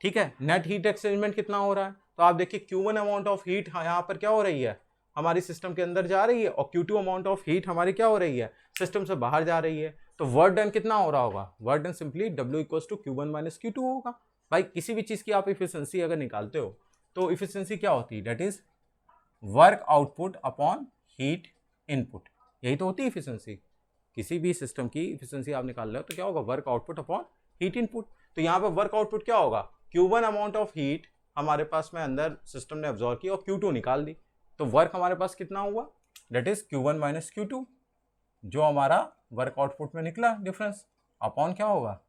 ठीक है, नेट हीट एक्सचेंजमेंट कितना हो रहा है, तो आप देखिए Q1 अमाउंट ऑफ हीट यहाँ पर क्या हो रही है, हमारी सिस्टम के अंदर जा रही है, और Q2 अमाउंट ऑफ हीट हमारी क्या हो रही है, सिस्टम से बाहर जा रही है। तो वर्क डन कितना हो रहा होगा, work done simply W equals to Q1 - Q2 होगा। भाई किसी भी चीज की आप इफिशिएंसी अगर निकालते हो तो इफिशिएंसी क्या होती है, that is work output upon heat input, यही तो होती है इफिशिएंसी। किसी भी सिस्टम की इफिशिएंसी आप निकाल रहे हो तो क्या होगा, work output upon heat input. तो यहाँ पर वर्क आउटपुट क्या होगा, Q1 अमाउंट ऑफ हीट हमारे पास में अंदर सिस्टम ने अब्जॉर्व की और Q2 निकाल दी, तो वर्क हमारे पास कितना हुआ, दैट इज Q1 - Q2, जो हमारा वर्क आउटपुट में निकला डिफरेंस अपॉन क्या होगा,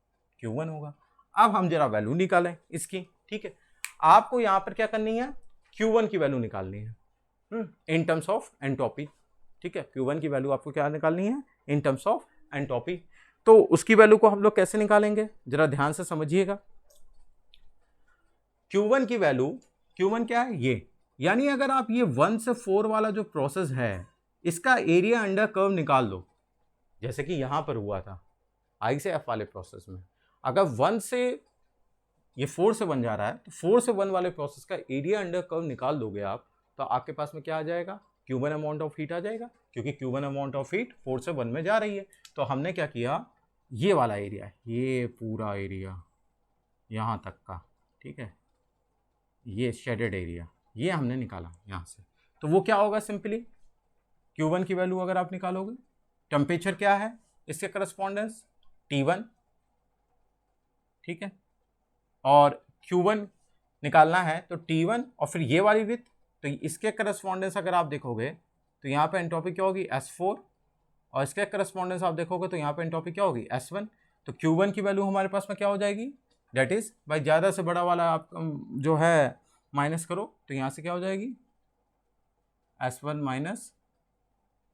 Q1 होगा। अब हम जरा वैल्यू निकालें इसकी। ठीक है, आपको यहाँ पर क्या करनी है, Q1 की वैल्यू निकालनी है इन टर्म्स ऑफ एंट्रोपी। ठीक है, Q1 की वैल्यू आपको क्या निकालनी है, इन टर्म्स ऑफ एंट्रोपी। तो उसकी वैल्यू को हम लोग कैसे निकालेंगे, जरा ध्यान से समझिएगा। Q1 की वैल्यू, Q1 क्या है, ये यानी अगर आप ये 1 से 4 वाला जो प्रोसेस है इसका एरिया अंडर कर्व निकाल दो, जैसे कि यहां पर हुआ था I से F वाले प्रोसेस में। अगर 1 से ये 4 से 1 जा रहा है तो 4 से 1 वाले प्रोसेस का एरिया अंडर कर्व निकाल दोगे आप, तो आपके पास में क्या आ जाएगा, Q1 अमाउंट ऑफ हीट आ जाएगा, क्योंकि Q1 अमाउंट ऑफ हीट 4 से 1 में जा रही है। तो हमने क्या किया, ये वाला एरिया, ये पूरा एरिया यहाँ तक का, ठीक है, ये शेडेड एरिया, ये हमने निकाला यहाँ से। तो वो क्या होगा, सिंपली Q1 की वैल्यू अगर आप निकालोगे, टेम्परेचर क्या है इसके करस्पॉन्डेंस T1, ठीक है, और Q1 निकालना है तो T1 और फिर ये वाली विथ, तो इसके करस्पॉन्डेंस अगर आप देखोगे तो यहाँ पे एंट्रोपी क्या होगी S4, और इसके करस्पॉन्डेंस आप देखोगे तो यहाँ पे एंट्रोपी क्या होगी S1। तो Q1 की वैल्यू हमारे पास में क्या हो जाएगी, डेट इज भाई ज़्यादा से बड़ा वाला आप जो है माइनस करो, तो यहाँ से क्या हो जाएगी S1 माइनस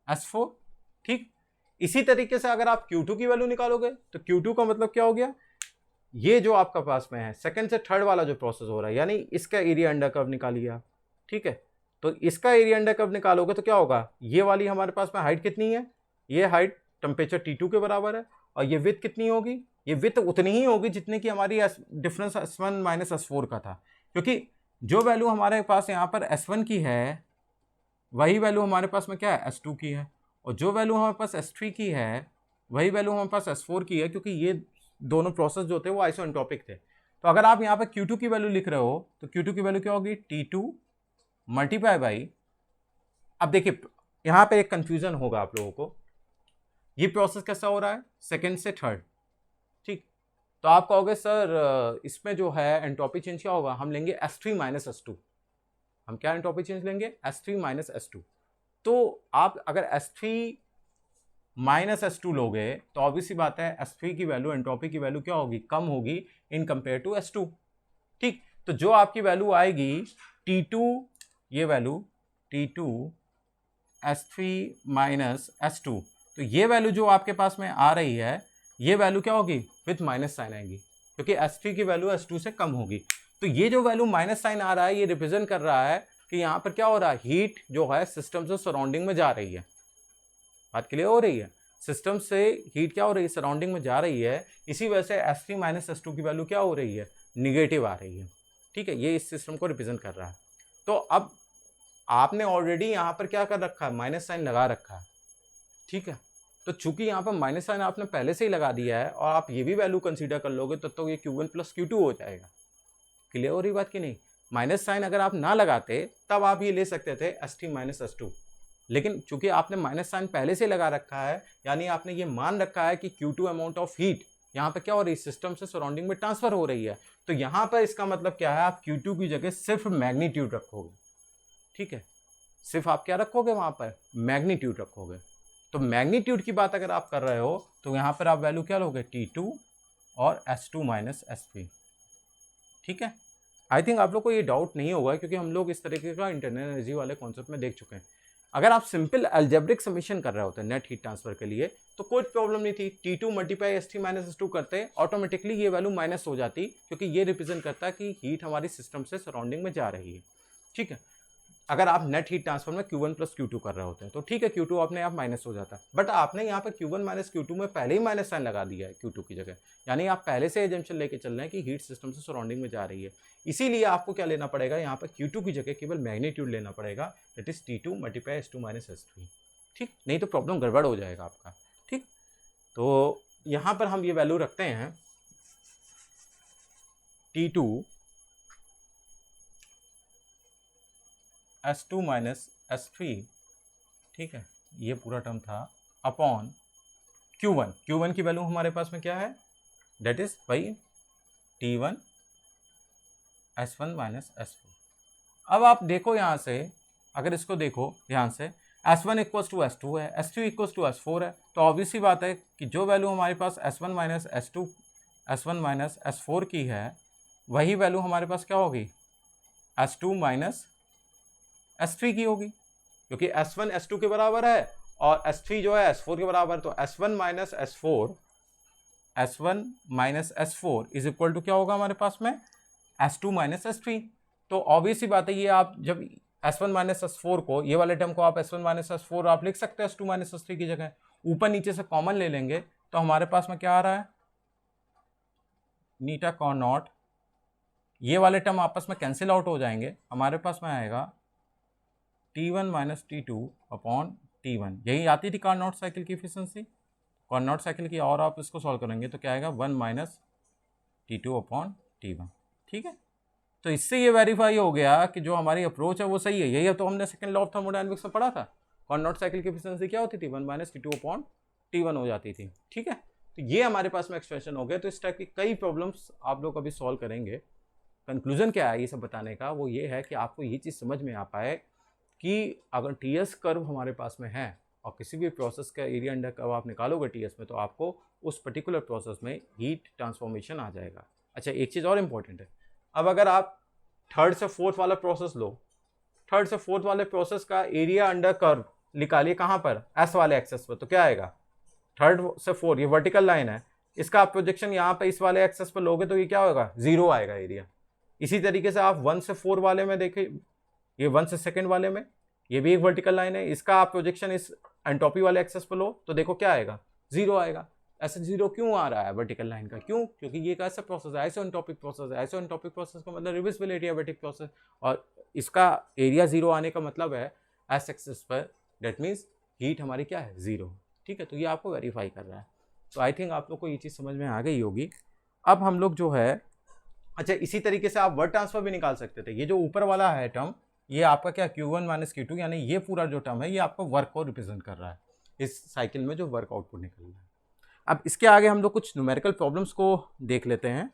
S4, ठीक। इसी तरीके से अगर आप Q2 की वैल्यू निकालोगे तो Q2 का मतलब क्या हो गया, ये जो आपका पास में है सेकंड से थर्ड वाला जो प्रोसेस हो रहा है, यानी इसका एरिया अंडर कर्व निकालिए आप, ठीक है। तो इसका एरिया अंडर कर्व निकालोगे तो क्या होगा, ये वाली हमारे पास में हाइट कितनी है, ये हाइट टेम्परेचर T2 के बराबर है, और ये विथ कितनी होगी, ये विथ उतनी ही होगी जितने की हमारी डिफरेंस S1 माइनस S4 का था, क्योंकि जो वैल्यू हमारे पास यहाँ पर S1 की है वही वैल्यू हमारे पास में क्या है S2 की है, और जो वैल्यू हमारे पास S3 की है वही वैल्यू हमारे पास S4 की है, क्योंकि ये दोनों प्रोसेस जो थे वो आइसोएंट्रोपिक थे। तो अगर आप यहाँ पे Q2 की वैल्यू लिख रहे हो तो Q2 की वैल्यू क्या होगी, T2 मल्टीप्लाई बाई, अब देखिए यहाँ पे एक कंफ्यूजन होगा आप लोगों को, ये प्रोसेस कैसा हो रहा है सेकेंड से थर्ड, ठीक। तो आप कहोगे सर इसमें जो है एंट्रोपी चेंज क्या होगा, हम लेंगे S3 माइनस S2, हम क्या एंट्रोपी चेंज लेंगे S3 माइनस S2। तो आप अगर S3 माइनस S2 लोगे तो ऑब्वियसली बात है S3 की वैल्यू, एंट्रोपी की वैल्यू क्या होगी, कम होगी इन कंपेयर टू S2, ठीक। तो जो आपकी वैल्यू आएगी T2, ये value T2 S3 minus S2, तो ये वैल्यू जो आपके पास में आ रही है ये वैल्यू क्या होगी, विथ माइनस साइन आएगी, क्योंकि S3 की वैल्यू S2 से कम होगी। तो ये जो वैल्यू माइनस साइन आ रहा है ये रिप्रेजेंट कर रहा है कि यहाँ पर क्या हो रहा है, हीट जो है सिस्टम से सराउंडिंग में जा रही है। बात क्लियर हो रही है, सिस्टम से हीट क्या हो रही है, सराउंडिंग में जा रही है, इसी वजह से S3 माइनस S2 की वैल्यू क्या हो रही है, निगेटिव आ रही है, ठीक है। ये इस सिस्टम को रिप्रेजेंट कर रहा है। तो अब आपने ऑलरेडी यहाँ पर क्या कर रखा है, माइनस साइन लगा रखा है, ठीक है। तो चूंकि यहाँ पर माइनस साइन आपने पहले से ही लगा दिया है और आप ये भी वैल्यू कंसीडर कर लोगे तो ये Q1 प्लस Q2 हो जाएगा। क्लियर हो रही बात कि नहीं, माइनस साइन अगर आप ना लगाते तब आप ये ले सकते थे S3 माइनस S2, लेकिन चूंकि आपने माइनस साइन पहले से लगा रखा है, यानी आपने ये मान रखा है कि Q2 अमाउंट ऑफ हीट यहाँ पे क्या हो रही है, सिस्टम से सराउंडिंग में ट्रांसफर हो रही है। तो यहाँ पर इसका मतलब क्या है, आप Q2 की जगह सिर्फ मैग्नीट्यूड रखोगे, ठीक है, सिर्फ आप क्या रखोगे वहां पर, मैग्नीट्यूड रखोगे। तो मैग्नीट्यूड की बात अगर आप कर रहे हो तो यहाँ पर आप वैल्यू क्या लोगे, T2 और S2 माइनस S3, ठीक है। आई थिंक आप लोग को ये डाउट नहीं होगा क्योंकि हम लोग इस तरीके का इंटरनल एनर्जी वाले कॉन्सेप्ट में देख चुके हैं। अगर आप सिंपल अलजेब्रिक समीशन कर रहे होते नेट हीट ट्रांसफर के लिए तो कोई प्रॉब्लम नहीं थी, T2 multiply S3 minus S2 करते ऑटोमेटिकली ये वैल्यू माइनस हो जाती, क्योंकि ये रिप्रेजेंट करता है कि हीट हमारी सिस्टम से सराउंडिंग में जा रही है, ठीक है। अगर आप नेट हीट ट्रांसफर में Q1 प्लस Q2 कर रहे होते हैं तो ठीक है, Q2 अपने आप माइनस हो जाता है, बट आपने यहाँ पर Q1 माइनस Q2 में पहले ही माइनस साइन लगा दिया है Q2 की जगह, यानी आप पहले से एजम्पशन लेके चल रहे हैं कि हीट सिस्टम से सराउंडिंग में जा रही है। इसीलिए आपको क्या लेना पड़ेगा, यहाँ पर Q2 की जगह केवल मैग्नीट्यूड लेना पड़ेगा, that is T2 multiply S2 minus S3, ठीक। नहीं तो प्रॉब्लम गड़बड़ हो जाएगा आपका, ठीक। तो यहाँ पर हम ये वैल्यू रखते हैं T2 S2 माइनस S3, ठीक है, ये पूरा टर्म था अपॉन Q1 की वैल्यू हमारे पास में क्या है, डेट इज भाई T1 S1 माइनस S4। अब आप देखो यहाँ से, अगर इसको देखो ध्यान से, S1 इक्वल्स टू S2 है, S2 इक्वल्स टू S4 है, तो ऑब्वियसली बात है कि जो वैल्यू हमारे पास S1 minus S2 S1 minus S4 की है वही वैल्यू हमारे पास क्या होगी, S2 माइनस S3 की होगी, क्योंकि S1 S2 के बराबर है और S3 जो है S4 के बराबर, तो S1 minus S4 is equal to क्या होगा हमारे पास में, S2 माइनस S3। तो ऑब्वियसली बात है ये आप जब S1 माइनस S4 को, ये वाले टर्म को आप S1 माइनस S4 आप लिख सकते हैं S2 माइनस S3 की जगह, ऊपर नीचे से कॉमन ले लेंगे तो हमारे पास में क्या आ रहा है, नीटा कॉन नॉट, ये वाले टर्म आपस में कैंसिल आउट हो जाएंगे, हमारे पास में आएगा T1 minus T2 upon T1, यही आती थी कार्नोट साइकिल की एफिशिएंसी। कार्नोट साइकिल की और आप इसको सॉल्व करेंगे तो क्या आएगा 1 माइनस T2 अपॉन T1। ठीक है, तो इससे ये वेरीफाई हो गया कि जो हमारी अप्रोच है वो सही है। यही तो हमने सेकंड लॉ ऑफ थर्मोडायनामिक्स में पढ़ा था। कार्नोट साइकिल की एफिशिएंसी क्या होती थी 1 माइनस T2 अपॉन T1 हो जाती थी। ठीक है, तो ये हमारे पास में एक्सप्रेशन हो गया। तो इस टाइप की कई प्रॉब्लम्स आप लोग अभी सॉल्व करेंगे। कंक्लूजन क्या है ये सब बताने का, वो ये है कि आपको ये चीज़ समझ में आ पाए कि अगर टीएस कर्व हमारे पास में है और किसी भी प्रोसेस का एरिया अंडर कर्व आप निकालोगे टीएस में, तो आपको उस पर्टिकुलर प्रोसेस में हीट ट्रांसफॉर्मेशन आ जाएगा। अच्छा, एक चीज़ और इम्पॉर्टेंट है, अब अगर आप थर्ड से फोर्थ वाला प्रोसेस लो, थर्ड से फोर्थ वाले प्रोसेस का एरिया अंडर कर्व निकालिए कहाँ पर, एस वाले एक्सेस पर, तो क्या आएगा थर्ड से फोर्थ, ये वर्टिकल लाइन है, इसका आप प्रोजेक्शन यहाँ पे इस वाले एक्सेस पर लोगे तो ये क्या होगा, 0 आएगा एरिया। इसी तरीके से आप 1 से 4 वाले में देखिए, ये 1 से सेकंड वाले में, ये भी एक वर्टिकल लाइन है, इसका आप प्रोजेक्शन इस एंट्रोपी वाले एक्सेस पर लो तो देखो क्या आएगा, 0 आएगा। ऐसे 0 क्यों आ रहा है वर्टिकल लाइन का, क्यों, क्योंकि ये एक ऐसा प्रोसेस है, आइसोएंट्रोपिक प्रोसेस है। आइसोएंट्रोपिक प्रोसेस का मतलब रिवर्सिबल एडियाबैटिक प्रोसेस, और इसका एरिया 0 आने का मतलब है एस एक्सेस पर, दैट मीन्स हीट हमारी क्या है, 0। ठीक है, तो ये आपको वेरीफाई कर रहा है। तो आई थिंक आप लोग को ये चीज़ समझ में आ गई होगी। अब हम लोग जो है, अच्छा इसी तरीके से आप वर्क ट्रांसफर भी निकाल सकते थे। ये जो ऊपर वाला है टर्म, ये आपका क्या Q1 माइनस Q2, यानी ये पूरा जो टर्म है ये आपको वर्क को रिप्रेजेंट कर रहा है, इस साइकिल में जो वर्क आउटपुट निकल रहा है। अब इसके आगे हम लोग कुछ न्यूमेरिकल प्रॉब्लम्स को देख लेते हैं।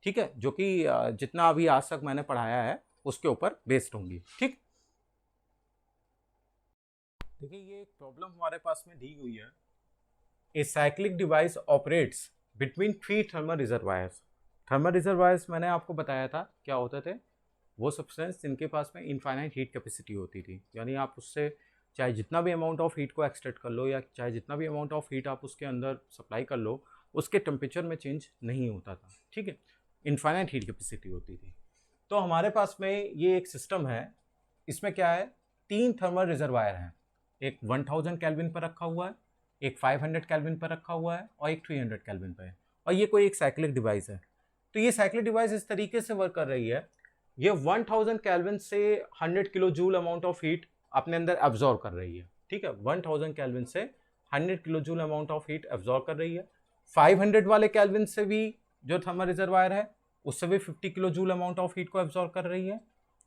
ठीक है, जो कि जितना अभी आज तक मैंने पढ़ाया है उसके ऊपर बेस्ड होंगी। ठीक, देखिए ये एक प्रॉब्लम हमारे पास में दी हुई है। A cyclic device operates between 3 thermal reservoirs. Thermal reservoirs मैंने आपको बताया था क्या होते थे, वो सब्सटेंस जिनके पास में इनफाइनाइट हीट कैपेसिटी होती थी, यानी आप उससे चाहे जितना भी अमाउंट ऑफ हीट को एक्सट्रैक्ट कर लो या चाहे जितना भी अमाउंट ऑफ हीट आप उसके अंदर सप्लाई कर लो, उसके टेम्परेचर में चेंज नहीं होता था। ठीक है, इनफाइनाइट हीट कैपेसिटी होती थी। तो हमारे पास में ये एक सिस्टम है, इसमें क्या है, 3 थर्मल रिजर्वायर हैं। एक 1000 केल्विन पर रखा हुआ है, एक 500 केल्विन पर रखा हुआ है और एक 300 केल्विन पर है, और ये कोई एक साइक्लिक डिवाइस है। तो ये साइक्लिक डिवाइस इस तरीके से वर्क कर रही है, ये 1000 केल्विन से 100 kilo joule amount of heat अपने अंदर एब्जॉर्ब कर रही है। ठीक है, 1000 केल्विन से 100 kilo joule amount of heat absorb कर रही है। 500 वाले केल्विन से भी जो थर्मल रिजर्वायर है उससे भी 50 kilo joule amount of heat को एब्जॉर्ब कर रही है।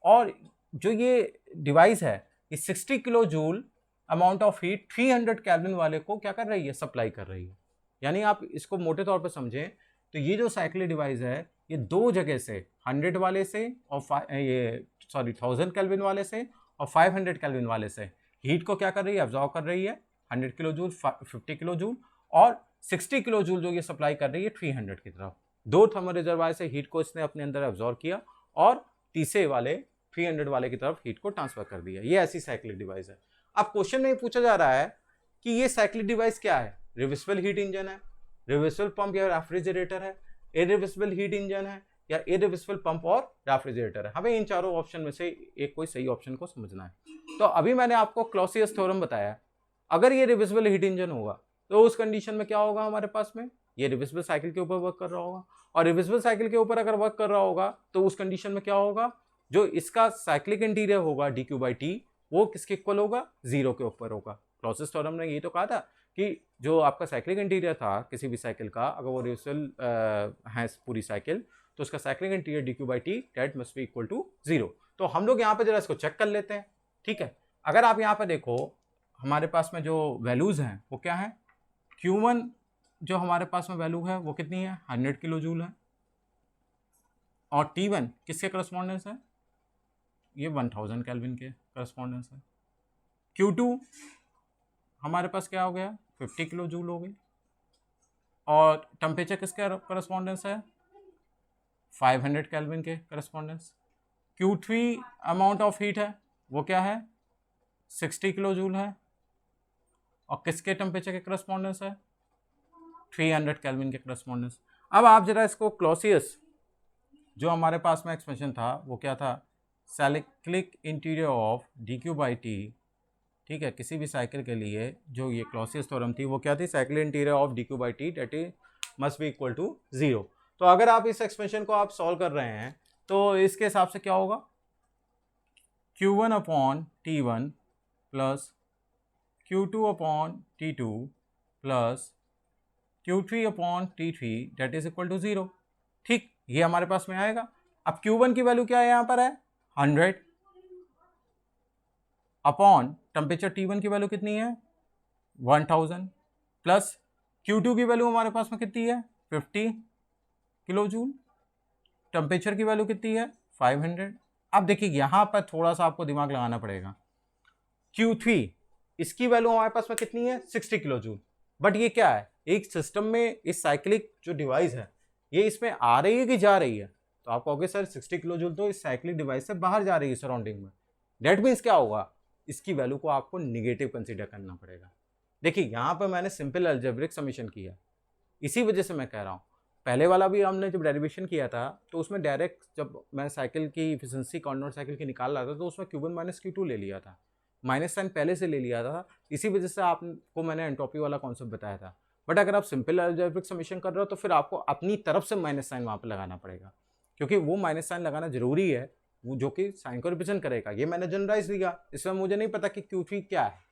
और जो ये डिवाइस है ये 60 kilo joule amount of heat 300 kelvin वाले को क्या कर रही है, सप्लाई कर रही है। यानी आप इसको मोटे तौर पर समझें तो ये जो साइक्लिक डिवाइस है ये दो जगह से, 100 वाले से और 1000 केल्विन वाले से और 500 केल्विन वाले से हीट को क्या कर रही है, एब्जॉर्ब कर रही है। 100 किलो जूल, 50 किलो जूल और 60 किलो जूल जो ये सप्लाई कर रही है 300 की तरफ। दो थर्मल रिजर्वायर से हीट को इसने अपने अंदर एब्जॉर्ब किया और तीसरे वाले 300 वाले की तरफ हीट को ट्रांसफर कर दिया। ये ऐसी साइक्लिक डिवाइस है। अब क्वेश्चन में पूछा जा रहा है कि ये साइक्लिक डिवाइस क्या है, रिवर्सिबल हीट इंजन है, रिवर्सिबल पंप या रेफ्रिजरेटर है, इरिवर्सिबल हीट इंजन है या इरिवर्सिबल पंप और रेफ्रिजरेटर है। हमें इन चारों ऑप्शन में से एक कोई सही ऑप्शन को समझना है। तो अभी मैंने आपको क्लॉसियस थ्योरम बताया, अगर ये रिवर्सिबल हीट इंजन होगा तो उस कंडीशन में क्या होगा, हमारे पास में ये रिवर्सिबल साइकिल के ऊपर वर्क कर रहा होगा, और रिवर्सिबल साइकिल के ऊपर अगर वर्क कर रहा होगा तो उस कंडीशन में क्या होगा, जो इसका साइक्लिक इंटीरियर होगा dQ/T वो किसके इक्वल होगा, 0 के ऊपर होगा। क्लॉसियस थ्योरम ने ये तो कहा था कि जो आपका साइक्लिक इंटीरियर था किसी भी साइकिल का, अगर वो रिवर्सिबल है पूरी साइकिल, तो उसका cyclic interior dQ/T that must be equal to 0। तो हम लोग यहाँ पे जरा इसको चेक कर लेते हैं। ठीक है, अगर आप यहाँ पे देखो हमारे पास में जो वैल्यूज हैं वो क्या है, Q1 जो हमारे पास में वैल्यू है वो कितनी है, 100 किलो जूल है, और T1 किसके करस्पॉन्डेंस है, ये 1000 केल्विन के करस्पॉन्डेंस है। Q2 हमारे पास क्या हो गया, 50 किलो जूल हो गई, और टेम्परेचर किसके करस्पॉन्डेंस है, 500 केल्विन के correspondence. Q3 amount of heat है वो क्या है, 60 किलो जूल है, और किसके टेम्परेचर के करस्पॉन्डेंस है, 300 केल्विन के करस्पॉन्डेंस। अब आप जरा इसको क्लॉसियस जो हमारे पास में एक्सप्रेशन था वो क्या था, साइक्लिक इंटीरियर ऑफ dQ/T। ठीक है, किसी भी साइकिल के लिए जो ये क्लॉसियस थ्योरम थी वो क्या थी, cyclic interior of dQ/T that is must be equal to 0। तो अगर आप इस एक्सप्रेशन को आप सॉल्व कर रहे हैं तो इसके हिसाब से क्या होगा, Q1 upon T1 plus Q2 upon T2 plus Q3 upon T3 that is equal to 0। ठीक, ये हमारे पास में आएगा। अब Q1 की वैल्यू क्या है, यहाँ पर है 100 अपॉन टेम्परेचर T1 की वैल्यू कितनी है 1000 प्लस Q2 की वैल्यू हमारे पास में कितनी है 50 किलो जूल, टेम्परेचर की वैल्यू कितनी है 500। अब देखिए यहाँ पर थोड़ा सा आपको दिमाग लगाना पड़ेगा। Q3 इसकी वैल्यू हमारे पास में कितनी है 60 किलो जूल, बट ये क्या है, एक सिस्टम में इस साइक्लिक जो डिवाइस है ये इसमें आ रही है कि जा रही है, तो आप कहोगे सर 60 किलो जूल तो इस साइक्लिक डिवाइस से बाहर जा रही है सराउंडिंग में। डेट मीन्स क्या होगा, इसकी वैल्यू को आपको निगेटिव कंसीडर करना पड़ेगा। देखिए यहाँ पर मैंने सिंपल अलजेब्रिक समीशन किया, इसी वजह से मैं कह रहा हूँ। पहले वाला भी हमने जब डेरिवेशन किया था तो उसमें डायरेक्ट जब मैं साइकिल की इफिशिएंसी कॉर्नर साइकिल की निकाल रहा था तो उसमें Q1 माइनस Q2 ले लिया था, माइनस साइन पहले से ले लिया था, इसी वजह से आपको मैंने एंट्रोपी वाला कॉन्सेप्ट बताया था। बट अगर आप सिंपल अलजेब्रिक समीशन कर रहे हो तो फिर आपको अपनी तरफ से माइनस साइन वहाँ पर लगाना पड़ेगा, क्योंकि वो माइनस साइन लगाना जरूरी है, वो जो कि साइन को रिप्रेजेंट करेगा। ये मैंने जनरलाइज दिया, इसमें मुझे नहीं पता कि Q3 क्या है।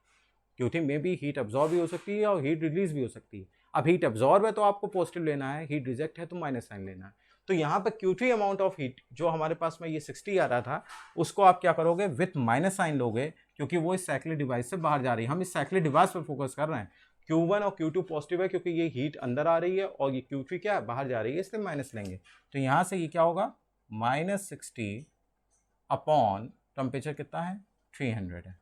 Q3 में भी हीट अब्जॉर्ब भी हो सकती है और हीट रिलीज भी हो सकती है। अब हीट अब्जॉर्ब है तो आपको पॉजिटिव लेना है, हीट रिजेक्ट है तो माइनस साइन लेना है। तो यहाँ पर Q3 अमाउंट ऑफ हीट जो हमारे पास में ये 60 आ रहा था उसको आप क्या करोगे विथ माइनस साइन लोगे, क्योंकि वो इस साइक्लिक डिवाइस से बाहर जा रही है। हम इस साइक्लिक डिवाइस पर फोकस कर रहे हैं। Q1 और Q2 पॉजिटिव है क्योंकि ये हीट अंदर आ रही है और ये Q3 क्या है बाहर जा रही है, इसलिए माइनस लेंगे। तो यहाँ से ये क्या होगा -60 अपॉन टेम्परेचर कितना है 300 है।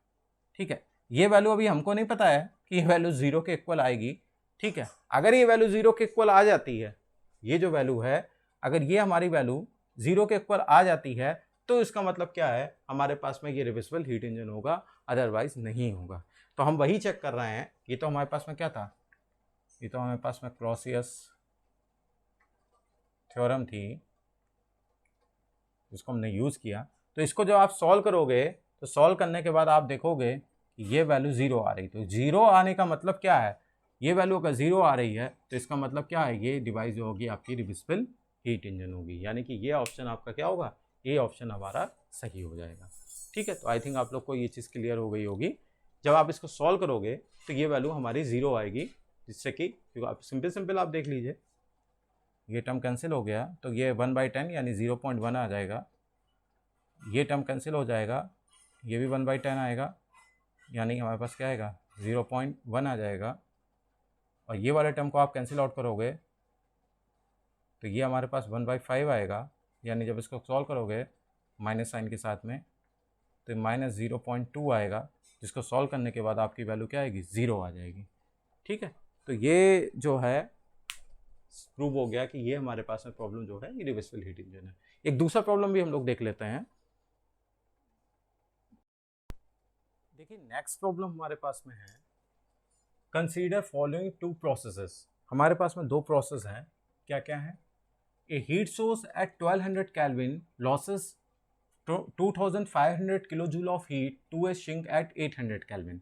ठीक है, ये वैल्यू अभी हमको नहीं पता है कि ये वैल्यू 0 के इक्वल आएगी। ठीक है, अगर ये वैल्यू 0 के इक्वल आ जाती है, ये जो वैल्यू है अगर ये हमारी वैल्यू 0 के इक्वल आ जाती है तो इसका मतलब क्या है, हमारे पास में ये रिवर्सिबल हीट इंजन होगा, अदरवाइज नहीं होगा। तो हम वही चेक कर रहे हैं। ये तो हमारे पास में क्या था, ये तो हमारे पास में क्लॉसियस थ्योरम थी, जिसको हमने यूज़ किया। तो इसको जब आप सॉल्व करोगे तो सॉल्व करने के बाद आप देखोगे कि ये वैल्यू 0 आ रही। तो 0 आने का मतलब क्या है, ये वैल्यू अगर 0 आ रही है तो इसका मतलब क्या है, ये डिवाइस जो होगी आपकी रिवर्सिबल हीट इंजन होगी, यानी कि ये ऑप्शन आपका क्या होगा, ये ऑप्शन हमारा सही हो जाएगा। ठीक है, तो आई थिंक आप लोग को ये चीज़ क्लियर हो गई होगी। जब आप इसको सॉल्व करोगे तो ये वैल्यू हमारी 0 आएगी, जिससे कि क्योंकि आप सिंपल आप देख लीजिए, ये टर्म कैंसिल हो गया तो ये 1/10 यानी 0.1 आ जाएगा। ये टर्म कैंसिल हो जाएगा, ये भी 1/10 आएगा, यानी हमारे पास क्या आएगा 0.1 आ जाएगा। और ये वाले टर्म को आप कैंसिल आउट करोगे तो ये हमारे पास 1/5 आएगा, यानी जब इसको सॉल्व करोगे माइनस साइन के साथ में तो -0.2 आएगा, जिसको सॉल्व करने के बाद आपकी वैल्यू क्या आएगी 0 आ जाएगी। ठीक है, तो ये जो है प्रूव हो गया कि ये हमारे पास में प्रॉब्लम जो है ये रिवर्सिबल हीट इंजन है। एक दूसरा प्रॉब्लम भी हम लोग देख लेते हैं। देखिए नेक्स्ट प्रॉब्लम हमारे पास में है, कंसीडर फॉलोइंग 2 प्रोसेसेस। हमारे पास में 2 प्रोसेस हैं, क्या क्या है, a heat source at 1200 kelvin losses 2500 kilo joule of heat to a sink at 800 kelvin.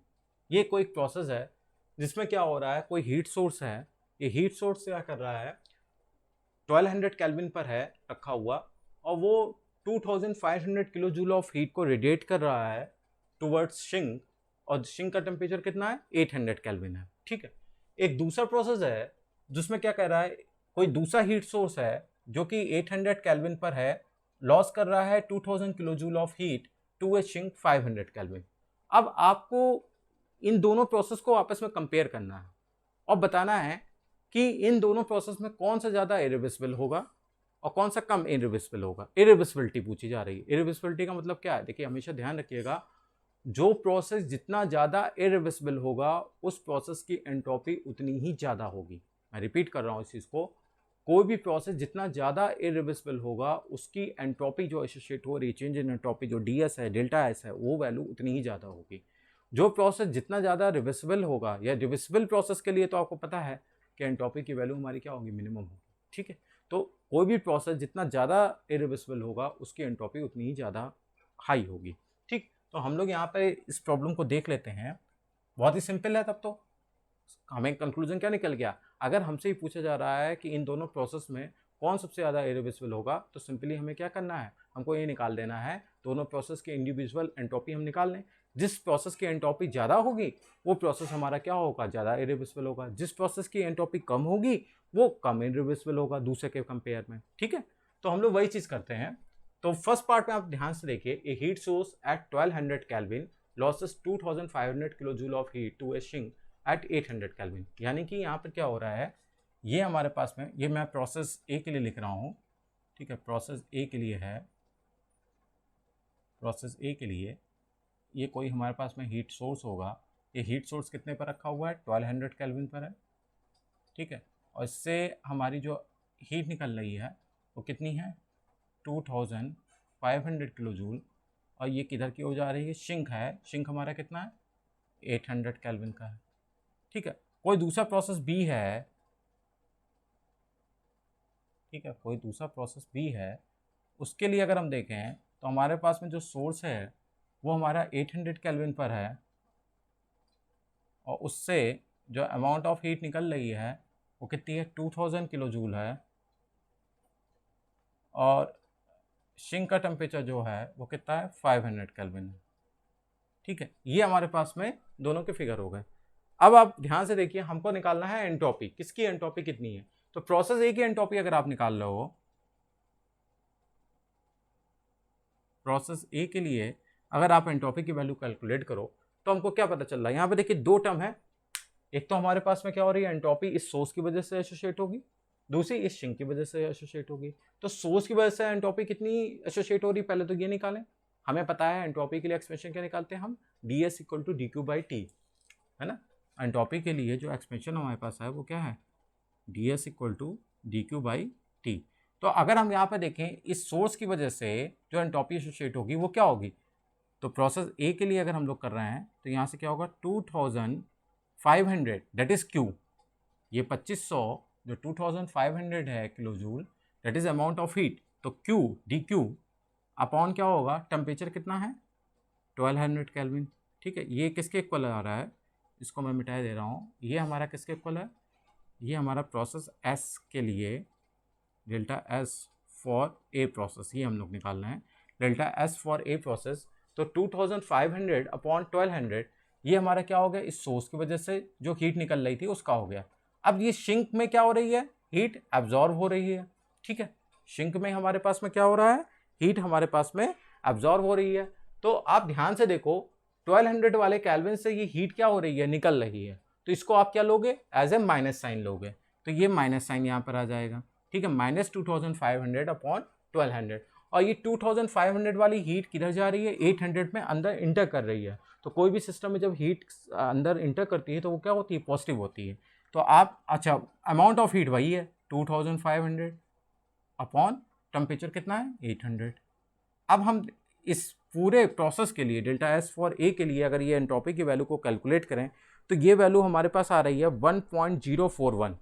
ये कोई प्रोसेस है जिसमें क्या हो रहा है, कोई हीट सोर्स है, ये हीट सोर्स क्या कर रहा है 1200 केल्विन पर है रखा हुआ, और वो 2500 किलो जूल ऑफ हीट को रेडिएट कर रहा है टुवर्ड्स सिंक, और सिंक का टेम्परेचर कितना है 800 केल्विन है। ठीक है, एक दूसरा प्रोसेस है जिसमें क्या कह रहा है, कोई दूसरा हीट सोर्स है जो कि 800 केल्विन पर है, लॉस कर रहा है 2000 kilo joule of heat to a sink 500 kelvin. अब आपको इन दोनों प्रोसेस को आपस में कंपेयर करना है और बताना है कि इन दोनों प्रोसेस में कौन सा ज़्यादा इरिवर्सिबल होगा और कौन सा कम इरिवर्सिबल होगा। इरिवर्सिबिलिटी पूछी जा रही है। इरिवर्सिबिलिटी का मतलब क्या है, देखिए हमेशा ध्यान रखिएगा, जो प्रोसेस जितना ज़्यादा इरिवर्सिबल होगा उस प्रोसेस की एंट्रोपी उतनी ही ज़्यादा होगी। मैं रिपीट कर रहा हूँ इस चीज़ को, कोई भी प्रोसेस जितना ज़्यादा इरिवर्सिबल होगा उसकी एंट्रोपी जो एसोसिएट हो रही चेंज इन एंट्रोपी जो ds है डेल्टा s है वो वैल्यू उतनी ही ज़्यादा होगी। जो प्रोसेस जितना ज़्यादा रिवर्सिबल होगा, या रिवर्सिबल प्रोसेस के लिए तो आपको पता है कि एंट्रोपी की वैल्यू हमारी क्या होगी, मिनिमम होगी। ठीक है, तो कोई भी प्रोसेस जितना ज़्यादा इरिवर्सिबल होगा उसकी एंट्रोपी उतनी ही ज़्यादा हाई होगी। ठीक, तो हम लोग यहाँ पे इस प्रॉब्लम को देख लेते हैं, बहुत ही सिंपल है। तब तो हमें कंक्लूजन क्या निकल गया, अगर हमसे ही पूछा जा रहा है कि इन दोनों प्रोसेस में कौन सबसे ज़्यादा इरिवर्सिबल होगा तो सिंपली हमें क्या करना है, हमको ये निकाल देना है, दोनों प्रोसेस की इंडिविजुअल एंट्रोपी हम निकाल लें। जिस प्रोसेस की एंट्रोपी ज़्यादा होगी वो प्रोसेस हमारा क्या होगा, ज़्यादा इरिवर्सिबल होगा। जिस प्रोसेस की एंट्रोपी कम होगी वो कम इरिवर्सिबल होगा दूसरे के कंपेयर में, ठीक है। तो हम लोग वही चीज़ करते हैं। तो फर्स्ट पार्ट में आप ध्यान से देखिए, a heat source at 1200 kelvin losses 2500 kilo joule of heat to a sink at 800 kelvin. यानी कि यहाँ पर क्या हो रहा है, ये हमारे पास में, ये मैं प्रोसेस ए के लिए लिख रहा हूँ, ठीक है, प्रोसेस ए के लिए है, प्रोसेस ए के लिए ये कोई हमारे पास में हीट सोर्स होगा। ये हीट सोर्स कितने पर रखा हुआ है, 1200 केल्विन पर है, ठीक है। और इससे हमारी जो हीट निकल रही है वो कितनी है, 2500 किलो जूल। और ये किधर की हो जा रही है, सिंक है, सिंक हमारा कितना है, 800 केल्विन का है, ठीक है। कोई दूसरा प्रोसेस भी है, ठीक है, कोई दूसरा प्रोसेस भी है, उसके लिए अगर हम देखें तो हमारे पास में जो सोर्स है वो हमारा 800 केल्विन पर है, और उससे जो अमाउंट ऑफ हीट निकल रही है वो कितनी है, 2000 किलो जूल है। और सिंक का टेम्परेचर जो है वो कितना है, 500 केल्विन है, ठीक है। ये हमारे पास में दोनों के फिगर हो गए। अब आप ध्यान से देखिए, हमको निकालना है एंट्रोपी, किसकी एंट्रोपी कितनी है। तो प्रोसेस ए की एंट्रोपी अगर आप निकाल रहे हो, प्रोसेस ए के लिए अगर आप एंट्रोपी की वैल्यू कैलकुलेट करो तो हमको क्या पता चल रहा है, यहाँ पे देखिए दो टर्म है। एक तो हमारे पास में क्या हो रही है, एंट्रोपी इस सोर्स की वजह से एसोसिएट होगी, दूसरी इस सिंक की वजह से एसोसिएट होगी। तो सोर्स की वजह से एंट्रोपी कितनी एसोसिएट हो रही है, पहले तो ये निकालें। हमें पता है एंट्रोपी के लिए एक्सप्रेशन क्या निकालते हैं हम, ds इक्वल टू dq/t, है ना। एंट्रोपी के लिए जो एक्सप्रेशन हमारे पास है वो क्या है, ds इक्वल टू dq/t। तो अगर हम यहाँ पे देखें, इस सोर्स की वजह से जो एंट्रोपी एसोसिएट होगी वो क्या होगी, तो प्रोसेस ए के लिए अगर हम लोग कर रहे हैं तो यहाँ से क्या होगा, 2500 दैट इज क्यू, ये 2500 जो 2500 है kilo joule, that is amount of heat. तो क्यू डी क्यू अपॉन क्या होगा, टेम्परेचर कितना है, 1200 केल्विन, ठीक है। ये किसके इक्वल आ रहा है, इसको मैं मिटा दे रहा हूँ, ये हमारा किसके इक्वल है, ये हमारा प्रोसेस एस के लिए, delta S for a process, ये हम लोग निकाल रहे हैं, delta S for a process. तो 2500 अपॉन 1200 ये हमारा क्या हो गया, इस सोर्स की वजह से जो हीट निकल रही थी उसका हो गया। अब ये सिंक में क्या हो रही है, हीट एब्जॉर्ब हो रही है, ठीक है। सिंक में हमारे पास में क्या हो रहा है, हीट हमारे पास में एब्जॉर्ब हो रही है। तो आप ध्यान से देखो, 1200 वाले केल्विन से ये हीट क्या हो रही है, निकल रही है। तो इसको आप क्या लोगे, एज ए माइनस साइन लोगे, तो ये माइनस साइन यहाँ पर आ जाएगा, ठीक है, -2500 अपॉन 1200। और ये 2500 वाली हीट किधर जा रही है, 800 में अंदर इंटर कर रही है। तो कोई भी सिस्टम में जब हीट अंदर इंटर करती है तो वो क्या होती है, पॉजिटिव होती है। तो आप, अच्छा, अमाउंट ऑफ हीट वही है 2500 अपॉन टेम्परेचर कितना है, 800। अब हम इस पूरे प्रोसेस के लिए डेल्टा एस फॉर ए के लिए अगर ये एंट्रोपी की वैल्यू को कैलकुलेट करें तो ये वैल्यू हमारे पास आ रही है 1.041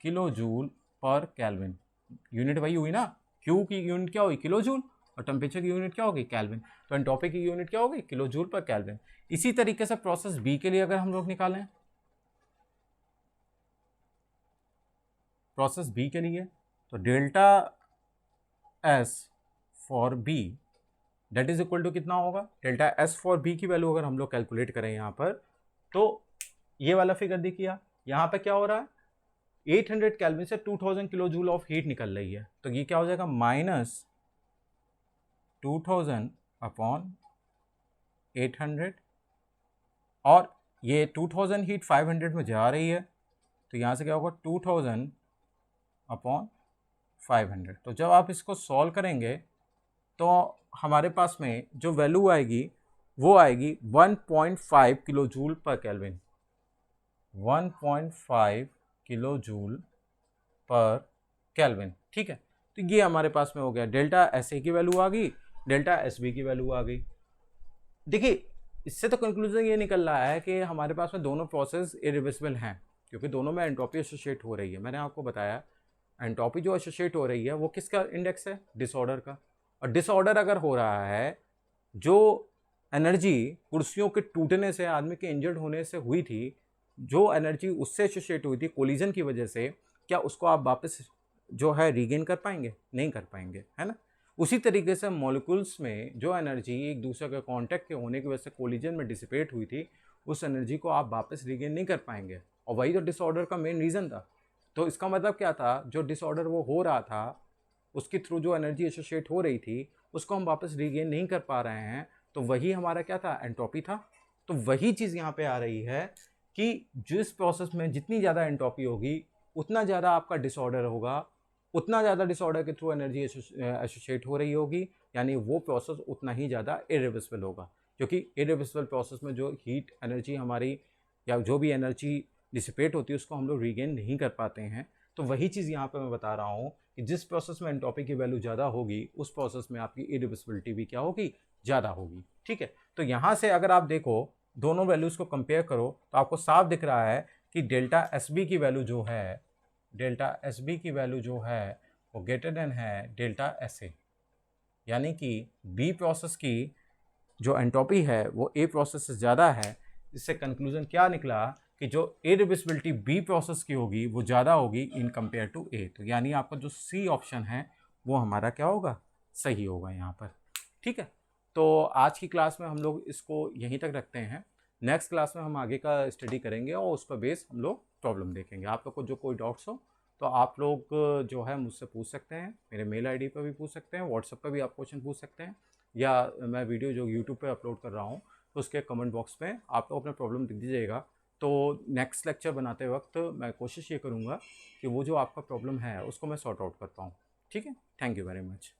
किलो जूल पर केल्विन। यूनिट वही हुई ना, क्यू की यूनिट क्या हुई, किलो जूल, और टेम्परेचर की यूनिट क्या होगी, केल्विन। तो एंट्रोपी की यूनिट क्या होगी, किलो जूल पर केल्विन। इसी तरीके से प्रोसेस बी के लिए अगर हम लोग निकालें, प्रोसेस बी के लिए, तो delta S for B that is equal to कितना होगा, डेल्टा एस फॉर बी की वैल्यू अगर हम लोग कैलकुलेट करें यहाँ पर, तो ये वाला फिगर देखिए, यहाँ पे क्या हो रहा है, 800 केल्विन से 2000 किलो जूल ऑफ हीट निकल रही है। तो ये क्या हो जाएगा, -2000 अपॉन 800, और ये 2000 हीट 500 में जा रही है, तो यहाँ से क्या होगा, 2000 अपॉन 500। तो जब आप इसको सॉल्व करेंगे तो हमारे पास में जो वैल्यू आएगी वो आएगी 1.5 किलो जूल पर केल्विन, 1.5 किलो जूल पर केल्विन, ठीक है। तो ये हमारे पास में हो गया, डेल्टा एस ए की वैल्यू आ गई, डेल्टा एस बी की वैल्यू आ गई। देखिए, इससे तो कंक्लूजन ये निकल रहा है कि हमारे पास में दोनों प्रोसेस इरिवर्सिबल हैं, क्योंकि दोनों में एंट्रोपी एसोसिएट हो रही है। मैंने आपको बताया एंट्रोपी जो एसोसिएट हो रही है वो किसका इंडेक्स है, डिसऑर्डर का। और डिसऑर्डर अगर हो रहा है, जो एनर्जी कुर्सियों के टूटने से, आदमी के इंजर्ड होने से हुई थी, जो एनर्जी उससे एसोसिएट हुई थी कोलिजन की वजह से, क्या उसको आप वापस जो है रीगेन कर पाएंगे? नहीं कर पाएंगे, है ना। उसी तरीके से मॉलिक्यूल्स में जो एनर्जी एक दूसरे के कांटेक्ट के होने की वजह से कोलिजन में डिसिपेट हुई थी, उस एनर्जी को आप वापस रीगेन नहीं कर पाएंगे, और वही तो डिसऑर्डर का मेन रीज़न था। तो इसका मतलब क्या था, जो डिसऑर्डर वो हो रहा था उसके थ्रू जो एनर्जी एसोसिएट हो रही थी उसको हम वापस रीगेन नहीं कर पा रहे हैं, तो वही हमारा क्या था, एंट्रोपी था। तो वही चीज़ यहाँ पे आ रही है कि जिस प्रोसेस में जितनी ज़्यादा एंट्रोपी होगी उतना ज़्यादा आपका डिसऑर्डर होगा, उतना ज़्यादा डिसऑर्डर के थ्रू एनर्जी एसोसिएट हो रही होगी, यानी वो प्रोसेस उतना ही ज़्यादा इरिवर्सिबल होगा, क्योंकि इरिवर्सिबल प्रोसेस में जो हीट एनर्जी हमारी या जो भी एनर्जी डिसिपेट होती है उसको हम लोग रीगेन नहीं कर पाते हैं। तो वही चीज़ यहाँ पे मैं बता रहा हूँ कि जिस प्रोसेस में एंट्रोपी की वैल्यू ज़्यादा होगी उस प्रोसेस में आपकी इरिवर्सिबिलिटी भी क्या होगी, ज़्यादा होगी। ठीक है, तो यहाँ से अगर आप देखो दोनों वैल्यूज़ को कंपेयर करो तो आपको साफ दिख रहा है कि डेल्टा एस बी की वैल्यू जो है, डेल्टा एस बी की वैल्यू जो है वो ग्रेटर देन है डेल्टा एस ए, यानी कि बी प्रोसेस की जो एंट्रोपी है वो ए प्रोसेस से ज़्यादा है। इससे कंक्लूजन क्या निकला कि जो इरिवर्सिबिलिटी बी प्रोसेस की होगी वो ज़्यादा होगी इन कंपेयर टू ए। तो यानी आपका जो सी ऑप्शन है वो हमारा क्या होगा, सही होगा यहाँ पर। ठीक है, तो आज की क्लास में हम लोग इसको यहीं तक रखते हैं। नेक्स्ट क्लास में हम आगे का स्टडी करेंगे और उस पर बेस हम लोग प्रॉब्लम देखेंगे। आप लोग को जो कोई डाउट्स हो तो आप लोग जो है मुझसे पूछ सकते हैं, मेरे मेल आईडी पर भी पूछ सकते हैं, व्हाट्सएप पर भी आप क्वेश्चन पूछ सकते हैं, या मैं वीडियो जो यूट्यूब पे अपलोड कर रहा हूँ तो उसके कमेंट बॉक्स में आप लोग अपना प्रॉब्लम लिख दीजिएगा। तो नेक्स्ट लेक्चर बनाते वक्त मैं कोशिश ये करूँगा कि वो जो आपका प्रॉब्लम है उसको मैं सॉर्ट आउट कर पाऊँ। ठीक है, थैंक यू वेरी मच।